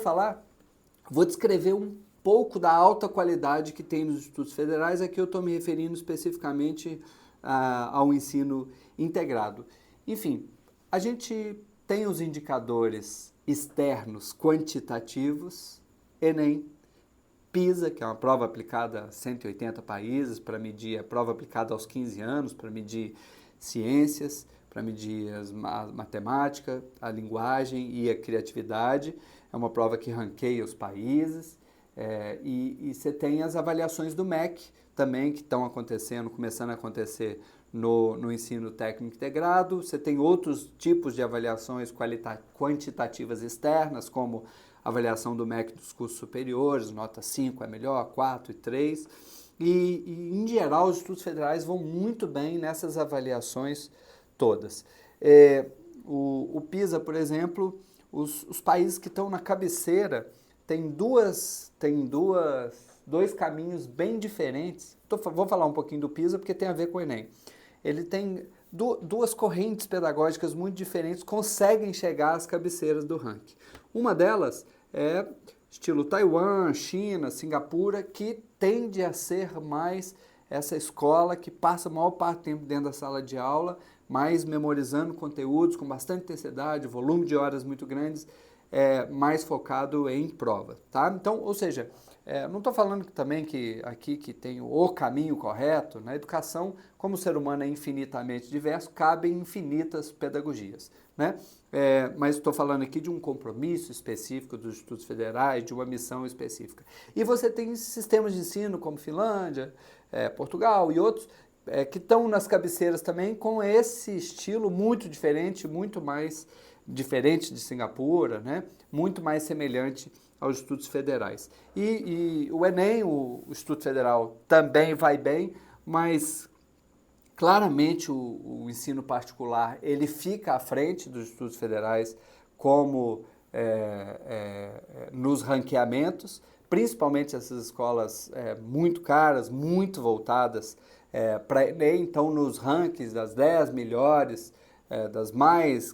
vou descrever um pouco da alta qualidade que tem nos institutos federais. Aqui eu estou me referindo especificamente ao ensino integrado. Enfim, a gente tem os indicadores externos quantitativos, Enem, PISA, que é uma prova aplicada a 180 países, para medir a prova aplicada aos 15 anos, para medir ciências, para medir a matemática, a linguagem e a criatividade. É uma prova que ranqueia os países. E você tem as avaliações do MEC também, que estão acontecendo, começando a acontecer no ensino técnico integrado. Você tem outros tipos de avaliações quantitativas externas, como avaliação do MEC dos cursos superiores, nota 5 é melhor, 4 e 3. Em geral, os institutos federais vão muito bem nessas avaliações todas. O PISA, por exemplo, os países que estão na cabeceira têm dois caminhos bem diferentes. Vou falar um pouquinho do PISA porque tem a ver com o Enem. Ele tem duas correntes pedagógicas muito diferentes, conseguem chegar às cabeceiras do ranking. Uma delas é estilo Taiwan, China, Singapura, que tende a ser mais essa escola que passa a maior parte do tempo dentro da sala de aula, mais memorizando conteúdos com bastante intensidade, volume de horas muito grandes, mais focado em prova, tá? Então, ou seja, não estou falando também que aqui que tem o caminho correto. Na educação, como o ser humano é infinitamente diverso, cabem infinitas pedagogias, né? Mas estou falando aqui de um compromisso específico dos institutos federais, de uma missão específica. E você tem sistemas de ensino como Finlândia, Portugal e outros, que estão nas cabeceiras também com esse estilo muito diferente, muito mais diferente de Singapura, né? Muito mais semelhante aos institutos federais. E o Enem, o Instituto Federal, também vai bem, mas claramente o ensino particular ele fica à frente dos institutos federais como nos ranqueamentos, principalmente essas escolas muito caras, muito voltadas para Enem. Então, nos rankings das 10 melhores,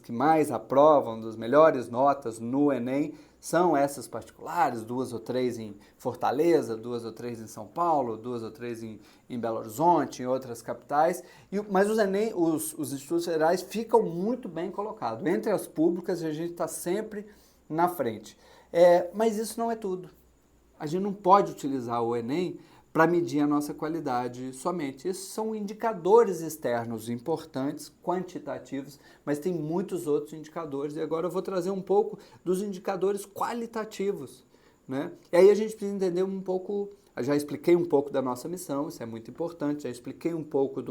que mais aprovam, das melhores notas no Enem, são essas particulares, 2 ou 3 em Fortaleza, 2 ou 3 em São Paulo, 2 ou 3 em Belo Horizonte, em outras capitais, mas os institutos federais ficam muito bem colocados. Entre as públicas, a gente está sempre na frente. Mas isso não é tudo. A gente não pode utilizar o Enem para medir a nossa qualidade somente. Esses são indicadores externos importantes, quantitativos, mas tem muitos outros indicadores. E agora eu vou trazer um pouco dos indicadores qualitativos, né? E aí a gente precisa entender um pouco, eu já expliquei um pouco da nossa missão, isso é muito importante, já expliquei um pouco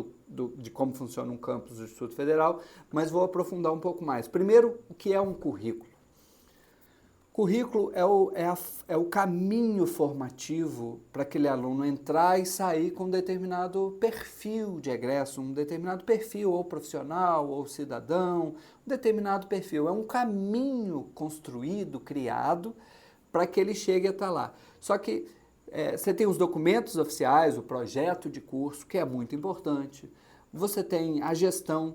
de como funciona um campus do Instituto Federal, mas vou aprofundar um pouco mais. Primeiro, o que é um currículo? Currículo é o caminho formativo para aquele aluno entrar e sair com um determinado perfil de egresso, um determinado perfil ou profissional ou cidadão, um determinado perfil. É um caminho construído, criado, para que ele chegue a estar lá. Só que você tem os documentos oficiais, o projeto de curso, que é muito importante. Você tem a gestão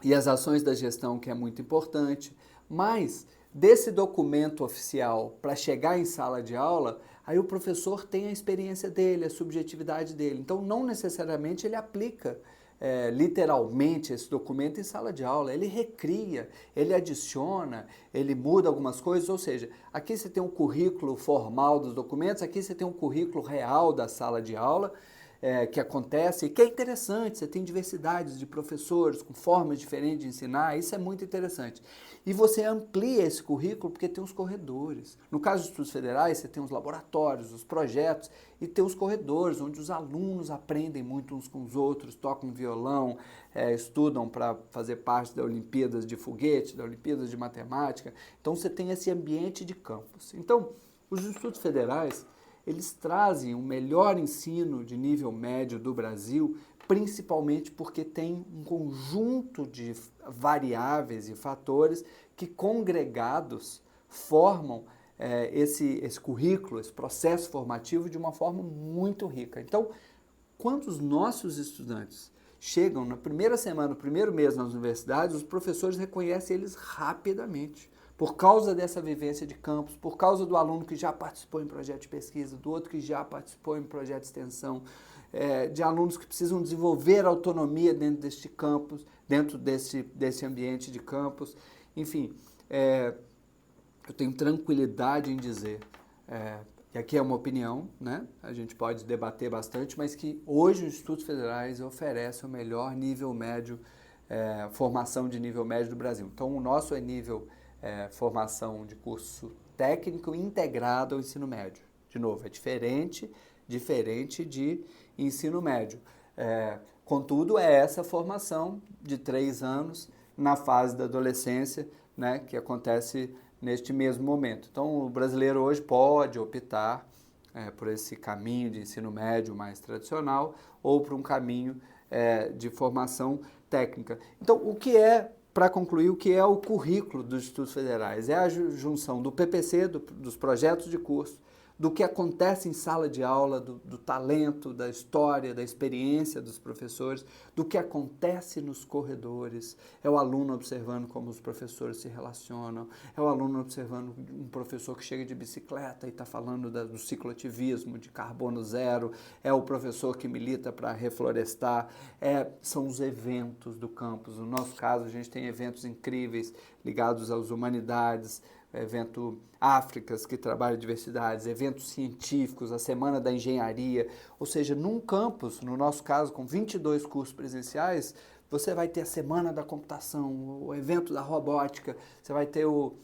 e as ações da gestão, que é muito importante. Mas desse documento oficial para chegar em sala de aula, aí o professor tem a experiência dele, a subjetividade dele. Então, não necessariamente ele aplica literalmente esse documento em sala de aula. Ele recria, ele adiciona, ele muda algumas coisas. Ou seja, aqui você tem um currículo formal dos documentos, aqui você tem um currículo real da sala de aula, que acontece e que é interessante. Você tem diversidades de professores com formas diferentes de ensinar, isso é muito interessante. E você amplia esse currículo porque tem os corredores. No caso dos estudos federais, você tem os laboratórios, os projetos e tem os corredores, onde os alunos aprendem muito uns com os outros, tocam violão, estudam para fazer parte da Olimpíadas de Foguete, da Olimpíadas de Matemática. Então você tem esse ambiente de campus. Então, os institutos federais, eles trazem o melhor ensino de nível médio do Brasil, principalmente porque tem um conjunto de variáveis e fatores que, congregados, formam esse currículo, esse processo formativo de uma forma muito rica. Então, quando os nossos estudantes chegam na primeira semana, no primeiro mês nas universidades, os professores reconhecem eles rapidamente. Por causa dessa vivência de campus, por causa do aluno que já participou em projeto de pesquisa, do outro que já participou em projeto de extensão, de alunos que precisam desenvolver autonomia dentro deste campus, dentro desse ambiente de campus. Enfim, eu tenho tranquilidade em dizer, e aqui é uma opinião, né? A gente pode debater bastante, mas que hoje os institutos federais oferecem o melhor nível médio, formação de nível médio do Brasil. Então, o nosso é nível formação de curso técnico integrado ao ensino médio. De novo, é diferente de ensino médio. Contudo, é essa formação de 3 anos na fase da adolescência, né, que acontece neste mesmo momento. Então, o brasileiro hoje pode optar por esse caminho de ensino médio mais tradicional ou por um caminho de formação técnica. Então, para concluir, o que é o currículo dos institutos federais? É a junção do PPC, dos projetos de curso, do que acontece em sala de aula, do talento, da história, da experiência dos professores, do que acontece nos corredores. É o aluno observando como os professores se relacionam, é o aluno observando um professor que chega de bicicleta e está falando do cicloativismo, de carbono zero, é o professor que milita para reflorestar, são os eventos do campus. No nosso caso, a gente tem eventos incríveis ligados às humanidades, evento Áfricas, que trabalha diversidades, eventos científicos, a Semana da Engenharia, ou seja, num campus, no nosso caso, com 22 cursos presenciais, você vai ter a Semana da Computação, o evento da Robótica, você vai ter o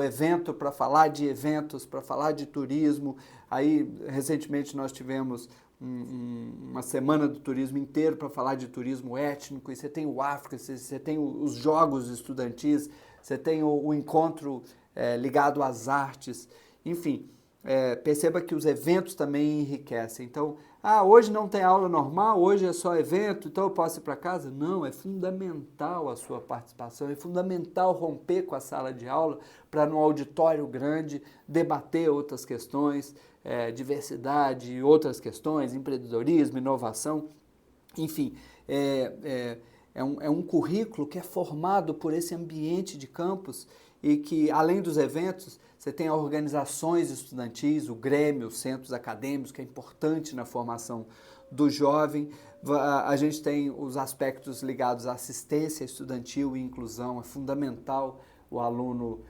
evento para falar de eventos, para falar de turismo. Aí, recentemente, nós tivemos uma semana do turismo inteiro para falar de turismo étnico, e você tem o África, você tem os jogos estudantis, você tem o encontro ligado às artes, enfim, perceba que os eventos também enriquecem. Então, hoje não tem aula normal, hoje é só evento, então eu posso ir para casa? Não, é fundamental a sua participação, é fundamental romper com a sala de aula para no auditório grande debater outras questões, diversidade e outras questões, empreendedorismo, inovação, enfim, é um currículo que é formado por esse ambiente de campus e que, além dos eventos, você tem organizações estudantis, o Grêmio, os centros acadêmicos, que é importante na formação do jovem. A gente tem os aspectos ligados à assistência estudantil e inclusão. É fundamental o aluno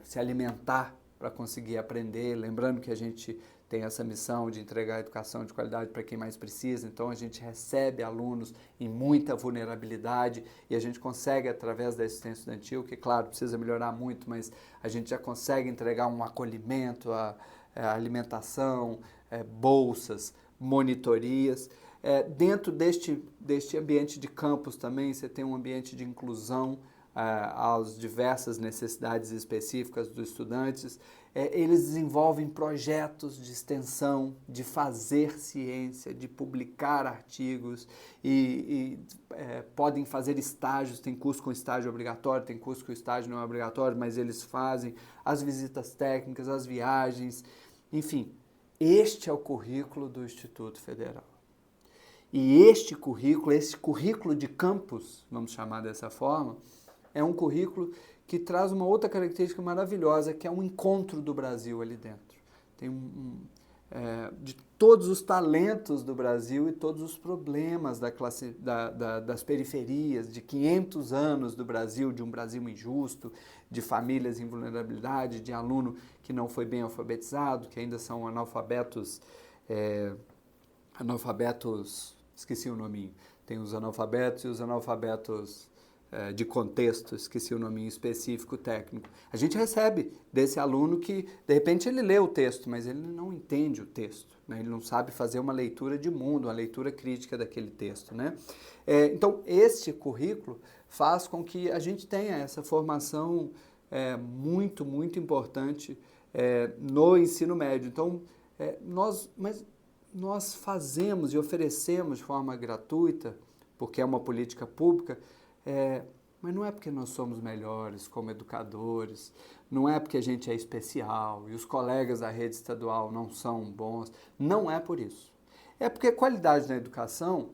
se alimentar para conseguir aprender. Lembrando que a gente tem essa missão de entregar educação de qualidade para quem mais precisa, então a gente recebe alunos em muita vulnerabilidade e a gente consegue, através da assistência estudantil, que claro, precisa melhorar muito, mas a gente já consegue entregar um acolhimento, a alimentação, bolsas, monitorias. Dentro deste ambiente de campus também, você tem um ambiente de inclusão às diversas necessidades específicas dos estudantes. Eles desenvolvem projetos de extensão, de fazer ciência, de publicar artigos e podem fazer estágios, tem curso com estágio obrigatório, tem curso que o estágio não é obrigatório, mas eles fazem as visitas técnicas, as viagens, enfim, este é o currículo do Instituto Federal. E esse currículo de campus, vamos chamar dessa forma, é um currículo que traz uma outra característica maravilhosa, que é um encontro do Brasil ali dentro. Tem de todos os talentos do Brasil e todos os problemas das periferias, de 500 anos do Brasil, de um Brasil injusto, de famílias em vulnerabilidade, de aluno que não foi bem alfabetizado, que ainda são analfabetos, esqueci o nominho, tem os analfabetos e os analfabetos de contexto, esqueci o nome específico técnico. A gente recebe desse aluno que, de repente, ele lê o texto, mas ele não entende o texto, né? Ele não sabe fazer uma leitura de mundo, uma leitura crítica daquele texto, né? Então, este currículo faz com que a gente tenha essa formação muito, muito importante no ensino médio. Então, nós fazemos e oferecemos de forma gratuita, porque é uma política pública, mas não é porque nós somos melhores como educadores, não é porque a gente é especial e os colegas da rede estadual não são bons, não é por isso. É porque qualidade na educação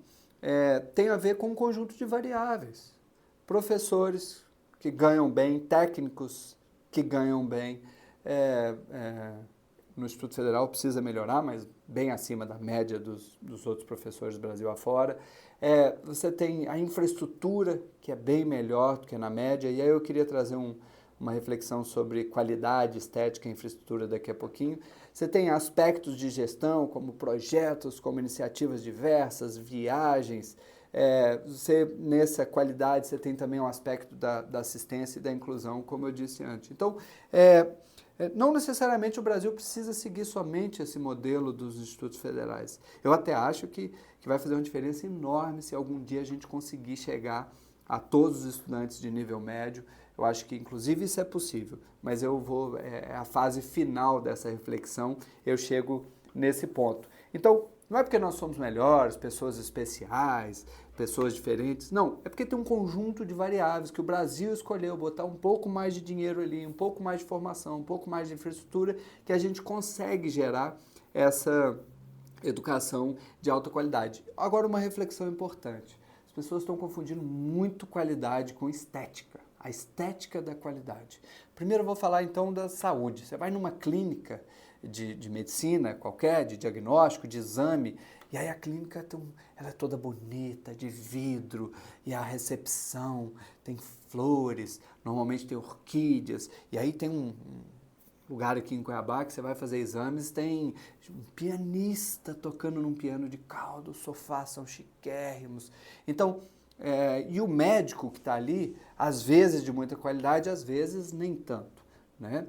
tem a ver com um conjunto de variáveis. Professores que ganham bem, técnicos que ganham bem, no Instituto Federal precisa melhorar, mas bem acima da média dos outros professores do Brasil afora. Você tem a infraestrutura, que é bem melhor do que na média, e aí eu queria trazer uma reflexão sobre qualidade, estética e infraestrutura daqui a pouquinho. Você tem aspectos de gestão, como projetos, como iniciativas diversas, viagens. Nessa qualidade, você tem também um aspecto da assistência e da inclusão, como eu disse antes. Então, Não necessariamente o Brasil precisa seguir somente esse modelo dos institutos federais. Eu até acho que vai fazer uma diferença enorme se algum dia a gente conseguir chegar a todos os estudantes de nível médio. Eu acho que, inclusive, isso é possível, mas é a fase final dessa reflexão, eu chego nesse ponto. Então, não é porque nós somos melhores, pessoas especiais, pessoas diferentes, não, é porque tem um conjunto de variáveis que o Brasil escolheu botar um pouco mais de dinheiro ali, um pouco mais de formação, um pouco mais de infraestrutura, que a gente consegue gerar essa educação de alta qualidade. Agora, uma reflexão importante. As pessoas estão confundindo muito qualidade com estética. A estética da qualidade. Primeiro eu vou falar então da saúde. Você vai numa clínica de medicina qualquer, de diagnóstico, de exame, e aí a clínica ela é toda bonita, de vidro, e a recepção tem flores, normalmente tem orquídeas, e aí tem um lugar aqui em Cuiabá que você vai fazer exames, tem um pianista tocando num piano de cauda, os sofás são chiquérrimos. Então, e o médico que está ali, às vezes de muita qualidade, às vezes nem tanto, né?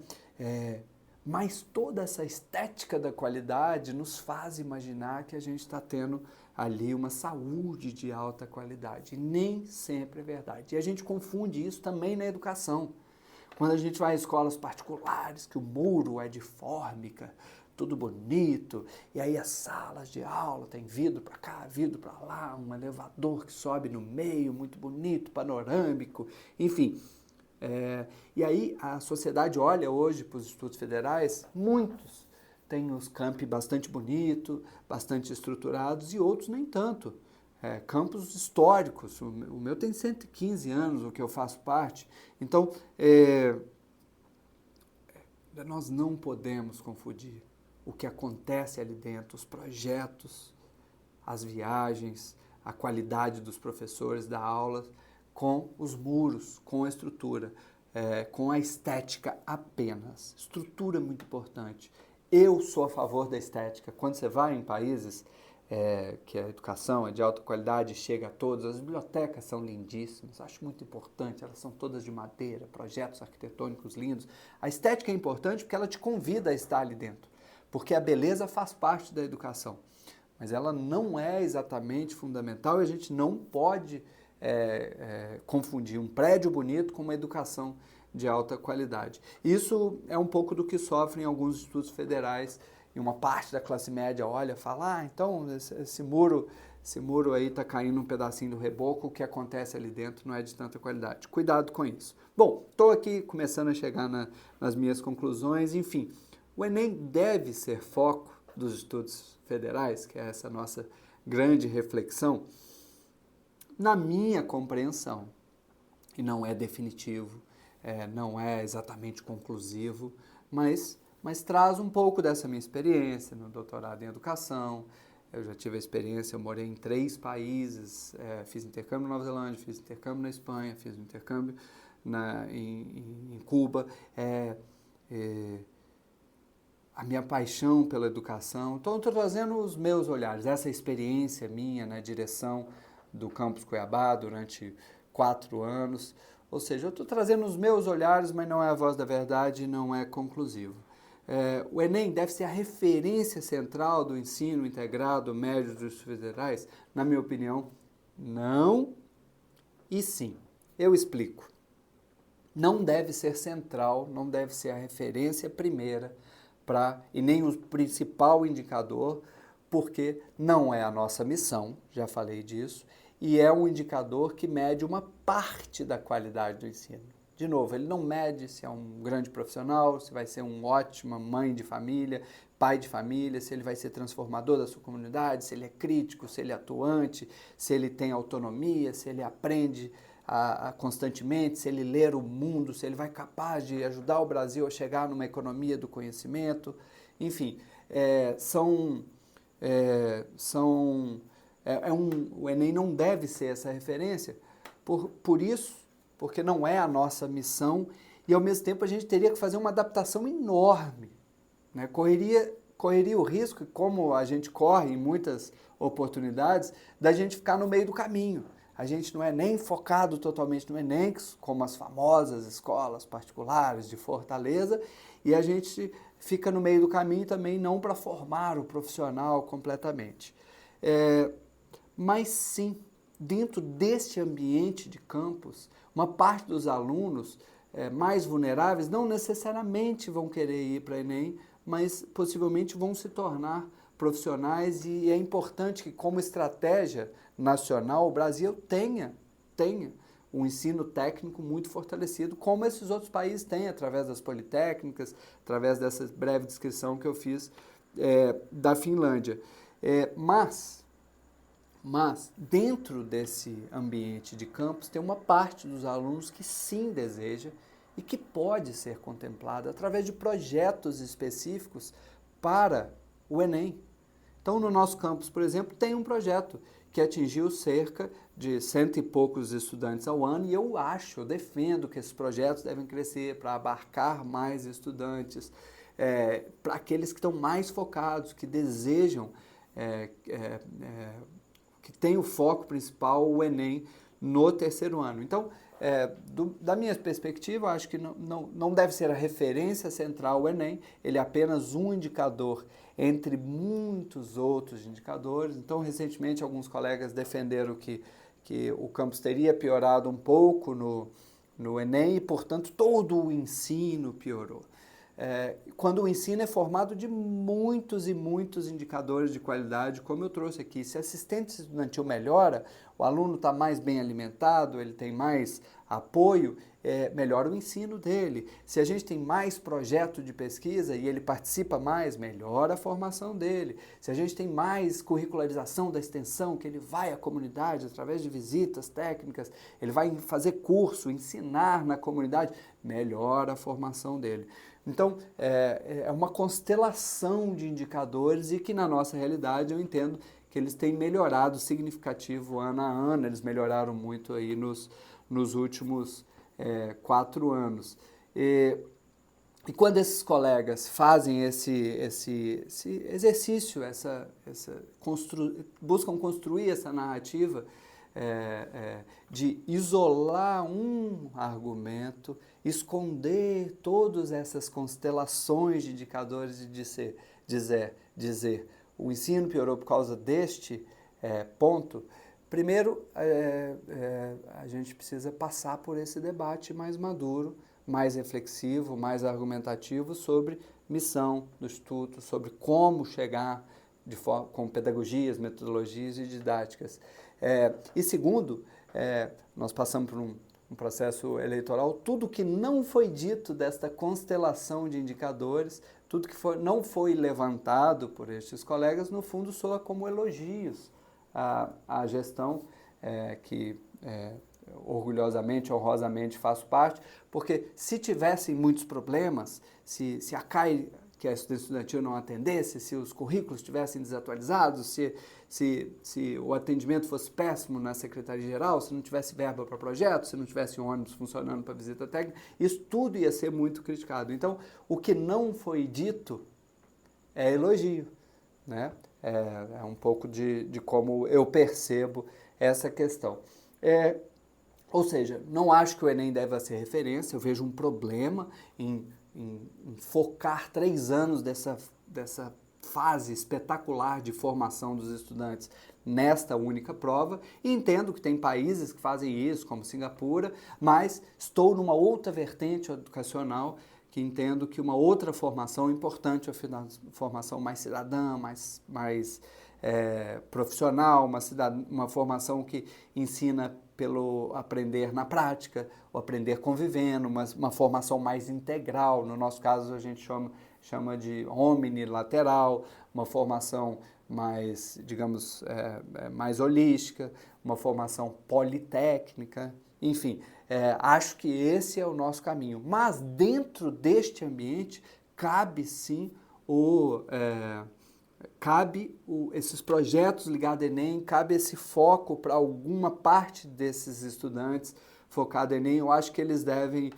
Mas toda essa estética da qualidade nos faz imaginar que a gente está tendo ali uma saúde de alta qualidade. E nem sempre é verdade. E a gente confunde isso também na educação. Quando a gente vai a escolas particulares, que o muro é de fórmica, tudo bonito, e aí as salas de aula tem vidro para cá, vidro para lá, um elevador que sobe no meio, muito bonito, panorâmico, enfim. E aí a sociedade olha hoje para os institutos federais, muitos têm os campi bastante bonitos, bastante estruturados, e outros nem tanto. Campos históricos, o meu tem 115 anos, o que eu faço parte. Então, nós não podemos confundir o que acontece ali dentro, os projetos, as viagens, a qualidade dos professores da aula, com os muros, com a estrutura, com a estética apenas. Estrutura é muito importante. Eu sou a favor da estética. Quando você vai em países que a educação é de alta qualidade, chega a todos, as bibliotecas são lindíssimas, acho muito importante, elas são todas de madeira, projetos arquitetônicos lindos. A estética é importante porque ela te convida a estar ali dentro, porque a beleza faz parte da educação, mas ela não é exatamente fundamental e a gente não pode confundir um prédio bonito com uma educação de alta qualidade. Isso é um pouco do que sofrem alguns institutos federais, e uma parte da classe média olha e fala, então esse muro aí está caindo um pedacinho do reboco, o que acontece ali dentro não é de tanta qualidade. Cuidado com isso. Bom, estou aqui começando a chegar nas minhas conclusões, enfim, o Enem deve ser foco dos institutos federais, que é essa nossa grande reflexão, na minha compreensão, e não é definitivo, não é exatamente conclusivo, mas traz um pouco dessa minha experiência no doutorado em educação. Eu já tive a experiência, eu morei em 3 países, fiz intercâmbio na Nova Zelândia, fiz intercâmbio na Espanha, fiz intercâmbio em Cuba. A minha paixão pela educação. Então, estou trazendo os meus olhares, essa experiência minha na direção do Campus Cuiabá durante 4 anos. Ou seja, eu estou trazendo os meus olhares, mas não é a voz da verdade, não é conclusivo. O Enem deve ser a referência central do ensino integrado médio dos federais? Na minha opinião, não e sim. Eu explico. Não deve ser central, não deve ser a referência primeira e nem o principal indicador, porque não é a nossa missão, já falei disso, e é um indicador que mede uma parte da qualidade do ensino. De novo, ele não mede se é um grande profissional, se vai ser uma ótima mãe de família, pai de família, se ele vai ser transformador da sua comunidade, se ele é crítico, se ele é atuante, se ele tem autonomia, se ele aprende constantemente, se ele ler o mundo, se ele vai capaz de ajudar o Brasil a chegar numa economia do conhecimento. Enfim, o Enem não deve ser essa referência por isso, porque não é a nossa missão e, ao mesmo tempo, a gente teria que fazer uma adaptação enorme, né? Correria o risco, como a gente corre em muitas oportunidades, da gente ficar no meio do caminho. a gente não é nem focado totalmente no Enem, como as famosas escolas particulares de Fortaleza, e a gente fica no meio do caminho também não para formar o profissional completamente. Mas sim, dentro deste ambiente de campus, uma parte dos alunos mais vulneráveis não necessariamente vão querer ir para o Enem, mas possivelmente vão se tornar profissionais, e é importante que, como estratégia nacional, o Brasil tenha um ensino técnico muito fortalecido, como esses outros países têm, através das politécnicas, através dessa breve descrição que eu fiz da Finlândia. Mas, dentro desse ambiente de campus, tem uma parte dos alunos que sim deseja e que pode ser contemplada através de projetos específicos para o Enem. Então, no nosso campus, por exemplo, tem um projeto que atingiu cerca de 100 e poucos estudantes ao ano, e eu defendo que esses projetos devem crescer para abarcar mais estudantes, para aqueles que estão mais focados, que desejam, que tem o foco principal, o Enem, no terceiro ano. Então, da minha perspectiva, eu acho que não deve ser a referência central o Enem, ele é apenas um indicador entre muitos outros indicadores. Então, recentemente, alguns colegas defenderam que o campus teria piorado um pouco no Enem e, portanto, todo o ensino piorou. Quando o ensino é formado de muitos e muitos indicadores de qualidade, como eu trouxe aqui, se a assistência estudantil melhora, o aluno está mais bem alimentado, ele tem mais apoio, melhora o ensino dele. Se a gente tem mais projeto de pesquisa e ele participa mais, melhora a formação dele. Se a gente tem mais curricularização da extensão, que ele vai à comunidade através de visitas técnicas, ele vai fazer curso, ensinar na comunidade, melhora a formação dele. Então, é uma constelação de indicadores, e que na nossa realidade eu entendo que eles têm melhorado significativo ano a ano, eles melhoraram muito aí nos últimos 4 anos. E quando esses colegas fazem esse exercício, buscam construir essa narrativa de isolar um argumento, esconder todas essas constelações de indicadores e dizer o ensino piorou por causa deste ponto. Primeiro, a gente precisa passar por esse debate mais maduro, mais reflexivo, mais argumentativo sobre missão do Instituto, sobre como chegar com pedagogias, metodologias e didáticas. E segundo, nós passamos por um processo eleitoral, tudo que não foi dito desta constelação de indicadores, tudo que não foi levantado por estes colegas, no fundo soa como elogios à gestão que orgulhosamente, honrosamente faço parte, porque se tivessem muitos problemas, se a CAI, que a assistência estudantil, não atendesse, se os currículos estivessem desatualizados, se o atendimento fosse péssimo na Secretaria-Geral, se não tivesse verba para projetos, se não tivesse ônibus funcionando para visita técnica, isso tudo ia ser muito criticado. Então, o que não foi dito é elogio, né? É um pouco de como eu percebo essa questão. Ou seja, não acho que o Enem deva ser referência, eu vejo um problema em focar 3 anos dessa fase espetacular de formação dos estudantes nesta única prova, e entendo que tem países que fazem isso, como Singapura, mas estou numa outra vertente educacional que entendo que uma outra formação importante é a formação mais cidadã, mais profissional, uma formação que ensina pelo aprender na prática, o aprender convivendo, uma formação mais integral. No nosso caso, a gente chama de omnilateral, uma formação mais, digamos, mais holística, uma formação politécnica, enfim. Acho que esse é o nosso caminho. Mas dentro deste ambiente, cabe sim esses projetos ligados ao Enem, cabe esse foco para alguma parte desses estudantes focado no Enem. Eu acho que eles devem,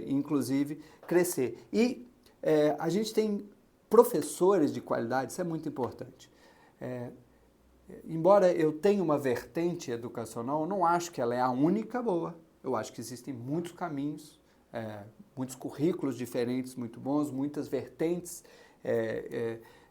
inclusive, crescer. E a gente tem professores de qualidade, isso é muito importante. embora eu tenha uma vertente educacional, eu não acho que ela é a única boa. Eu acho que existem muitos caminhos, muitos currículos diferentes muito bons, muitas vertentes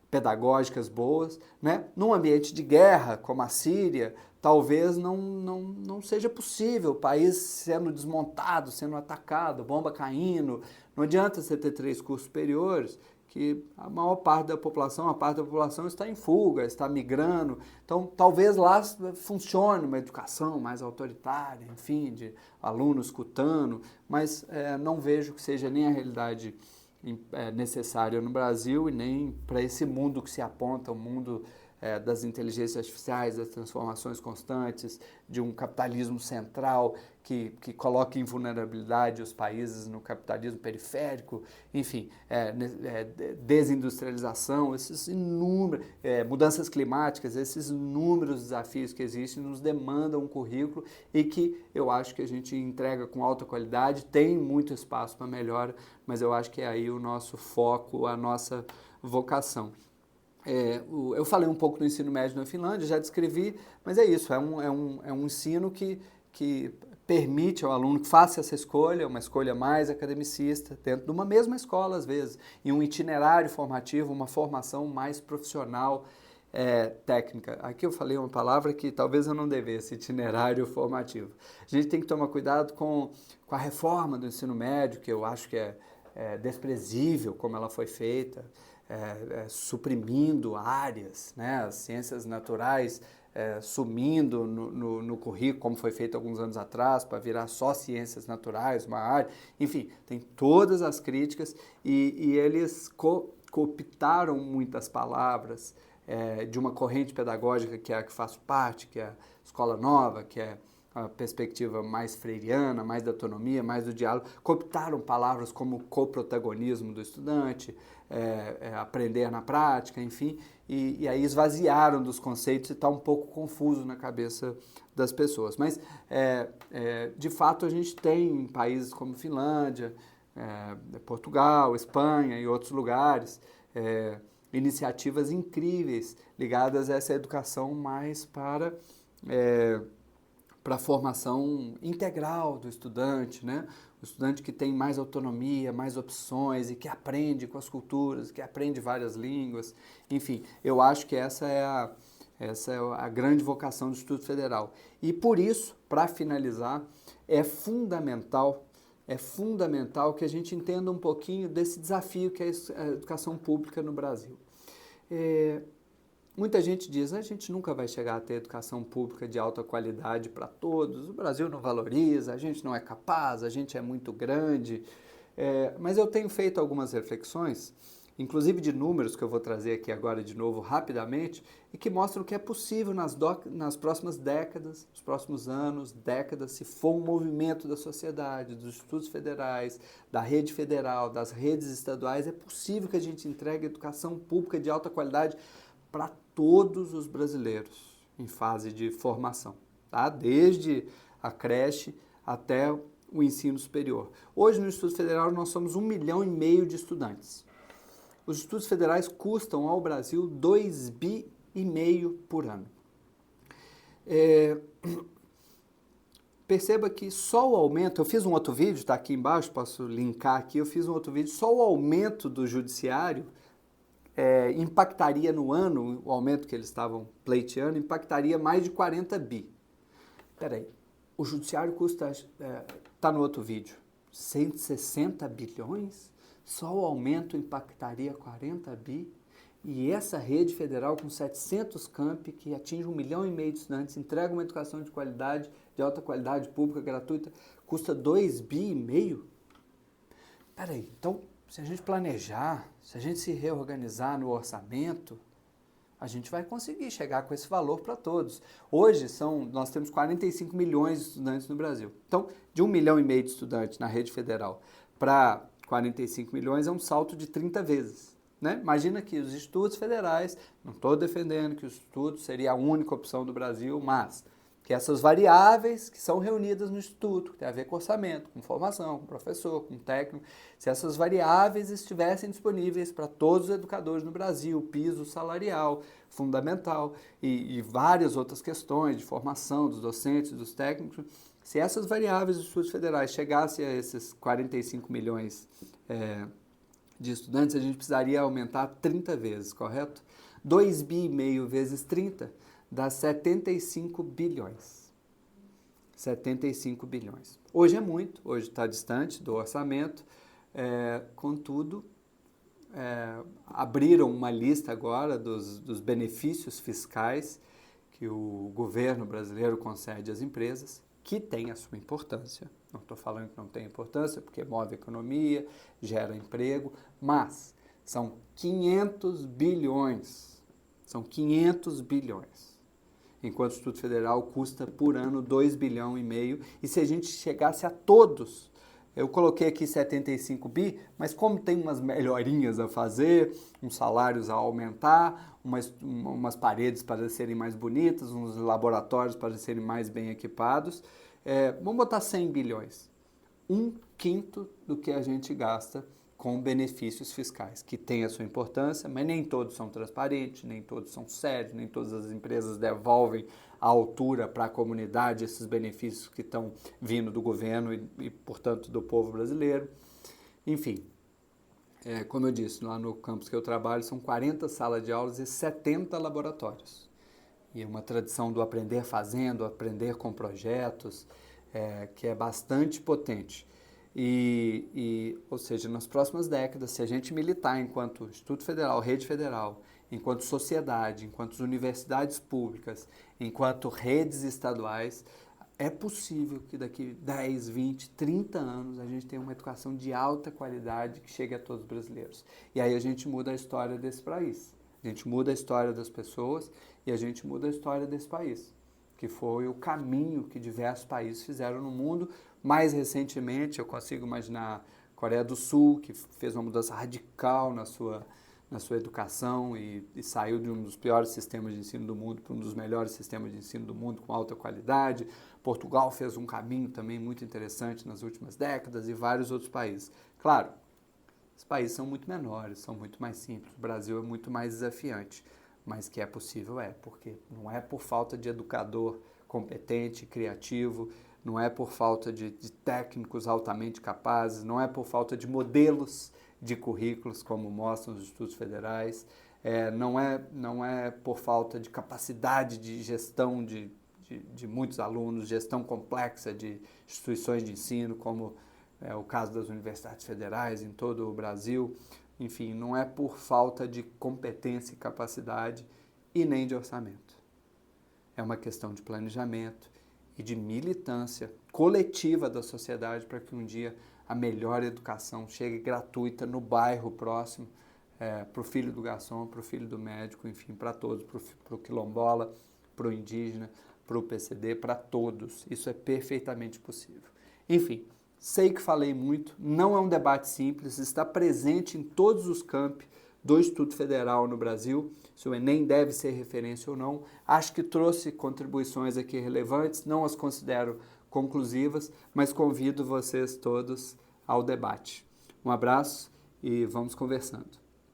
pedagógicas boas, né? Num ambiente de guerra, como a Síria, talvez não seja possível, o país sendo desmontado, sendo atacado, bomba caindo. Não adianta você ter 3 cursos superiores, que a maior parte da população, a parte da população está em fuga, está migrando. Então, talvez lá funcione uma educação mais autoritária, enfim, de alunos escutando, mas não vejo que seja nem a realidade necessária no Brasil e nem para esse mundo que se aponta, o mundo das inteligências artificiais, das transformações constantes, de um capitalismo central que coloca em vulnerabilidade os países no capitalismo periférico, enfim, desindustrialização, esses inúmeros, mudanças climáticas, esses inúmeros desafios que existem nos demandam um currículo e que eu acho que a gente entrega com alta qualidade, tem muito espaço para melhora, mas eu acho que é aí o nosso foco, a nossa vocação. Eu falei um pouco do ensino médio na Finlândia, já descrevi, mas é isso, é um ensino que permite ao aluno que faça essa escolha, uma escolha mais academicista, dentro de uma mesma escola às vezes, e um itinerário formativo, uma formação mais profissional, técnica. Aqui eu falei uma palavra que talvez eu não devesse, itinerário formativo. A gente tem que tomar cuidado com a reforma do ensino médio, que eu acho que é desprezível como ela foi feita, suprimindo áreas, né, as ciências naturais sumindo no currículo, como foi feito alguns anos atrás, para virar só ciências naturais, uma área. Enfim, tem todas as críticas e eles cooptaram muitas palavras de uma corrente pedagógica que é a que faço parte, que é a Escola Nova, que é a perspectiva mais freiriana, mais da autonomia, mais do diálogo, cooptaram palavras como coprotagonismo do estudante, aprender na prática, enfim, e aí esvaziaram dos conceitos e está um pouco confuso na cabeça das pessoas. Mas, de fato, a gente tem em países como Finlândia, Portugal, Espanha e outros lugares, iniciativas incríveis ligadas a essa educação mais para a formação integral do estudante, né? O estudante que tem mais autonomia, mais opções e que aprende com as culturas, que aprende várias línguas. Enfim, eu acho que essa é a grande vocação do Instituto Federal. E por isso, para finalizar, é fundamental que a gente entenda um pouquinho desse desafio que é a educação pública no Brasil. Muita gente diz, a gente nunca vai chegar a ter educação pública de alta qualidade para todos, o Brasil não valoriza, a gente não é capaz, a gente é muito grande, mas eu tenho feito algumas reflexões, inclusive de números que eu vou trazer aqui agora de novo rapidamente, e que mostram que é possível nas próximas décadas, nos próximos anos, décadas, se for um movimento da sociedade, dos institutos federais, da rede federal, das redes estaduais, é possível que a gente entregue educação pública de alta qualidade para todos os brasileiros em fase de formação, tá? Desde a creche até o ensino superior. Hoje no Instituto Federal nós somos 1,5 milhão de estudantes. Os institutos federais custam ao Brasil 2,5 bi por ano. Perceba que só o aumento, eu fiz um outro vídeo, está aqui embaixo, posso linkar aqui, eu fiz um outro vídeo, só o aumento do judiciário impactaria no ano, o aumento que eles estavam pleiteando, impactaria mais de 40 bi. Peraí, o judiciário custa, está no outro vídeo, 160 bilhões? Só o aumento impactaria 40 bi? E essa rede federal com 700 campi, que atinge 1,5 milhão de estudantes, entrega uma educação de qualidade, de alta qualidade, pública, gratuita, custa 2,5 bi? Peraí, então, se a gente planejar, se a gente se reorganizar no orçamento, a gente vai conseguir chegar com esse valor para todos. Hoje nós temos 45 milhões de estudantes no Brasil. Então, de 1,5 milhão de estudantes na rede federal para 45 milhões é um salto de 30 vezes. Né? Imagina que os institutos federais, não estou defendendo que os institutos seria a única opção do Brasil, mas Que essas variáveis que são reunidas no Instituto, que tem a ver com orçamento, com formação, com professor, com técnico, se essas variáveis estivessem disponíveis para todos os educadores no Brasil, piso salarial, fundamental, e várias outras questões de formação dos docentes, dos técnicos, se essas variáveis dos estudos federais chegassem a esses 45 milhões de estudantes, a gente precisaria aumentar 30 vezes, correto? 2,5 bi vezes 30 dá 75 bilhões. 75 bilhões. Hoje é muito, hoje está distante do orçamento, contudo, abriram uma lista agora dos benefícios fiscais que o governo brasileiro concede às empresas, que tem a sua importância. Não estou falando que não tem importância, porque move a economia, gera emprego, mas são 500 bilhões. São 500 bilhões. Enquanto o Instituto Federal custa por ano 2,5 bilhões, e se a gente chegasse a todos, eu coloquei aqui 75 bi, mas como tem umas melhorinhas a fazer, uns salários a aumentar, umas paredes para serem mais bonitas, uns laboratórios para serem mais bem equipados, vamos botar 100 bilhões. 1/5 do que a gente gasta com benefícios fiscais, que tem a sua importância, mas nem todos são transparentes, nem todos são sérios, nem todas as empresas devolvem à altura para a comunidade esses benefícios que estão vindo do governo e, portanto, do povo brasileiro. Enfim, como eu disse, lá no campus que eu trabalho, são 40 salas de aulas e 70 laboratórios. E é uma tradição do aprender fazendo, aprender com projetos, que é bastante potente. Ou seja, nas próximas décadas, se a gente militar enquanto Instituto Federal, Rede Federal, enquanto sociedade, enquanto universidades públicas, enquanto redes estaduais, é possível que daqui 10, 20, 30 anos a gente tenha uma educação de alta qualidade que chegue a todos os brasileiros. E aí a gente muda a história desse país. A gente muda a história das pessoas e a gente muda a história desse país, que foi o caminho que diversos países fizeram no mundo. Mais recentemente, eu consigo imaginar a Coreia do Sul, que fez uma mudança radical na sua educação e saiu de um dos piores sistemas de ensino do mundo para um dos melhores sistemas de ensino do mundo com alta qualidade. Portugal fez um caminho também muito interessante nas últimas décadas e vários outros países. Claro, os países são muito menores, são muito mais simples, o Brasil é muito mais desafiante, mas que é possível porque não é por falta de educador competente, criativo, não é por falta de técnicos altamente capazes, não é por falta de modelos de currículos, como mostram os institutos federais, não é por falta de capacidade de gestão de muitos alunos, gestão complexa de instituições de ensino, como é o caso das universidades federais em todo o Brasil. Enfim, não é por falta de competência e capacidade e nem de orçamento. É uma questão de planejamento e de militância coletiva da sociedade para que um dia a melhor educação chegue gratuita no bairro próximo, para o filho do garçom, para o filho do médico, enfim, para todos, para o quilombola, para o indígena, para o PCD, para todos. Isso é perfeitamente possível. Enfim, sei que falei muito, não é um debate simples, está presente em todos os campi do Instituto Federal no Brasil, se o Enem deve ser referência ou não. Acho que trouxe contribuições aqui relevantes, não as considero conclusivas, mas convido vocês todos ao debate. Um abraço e vamos conversando.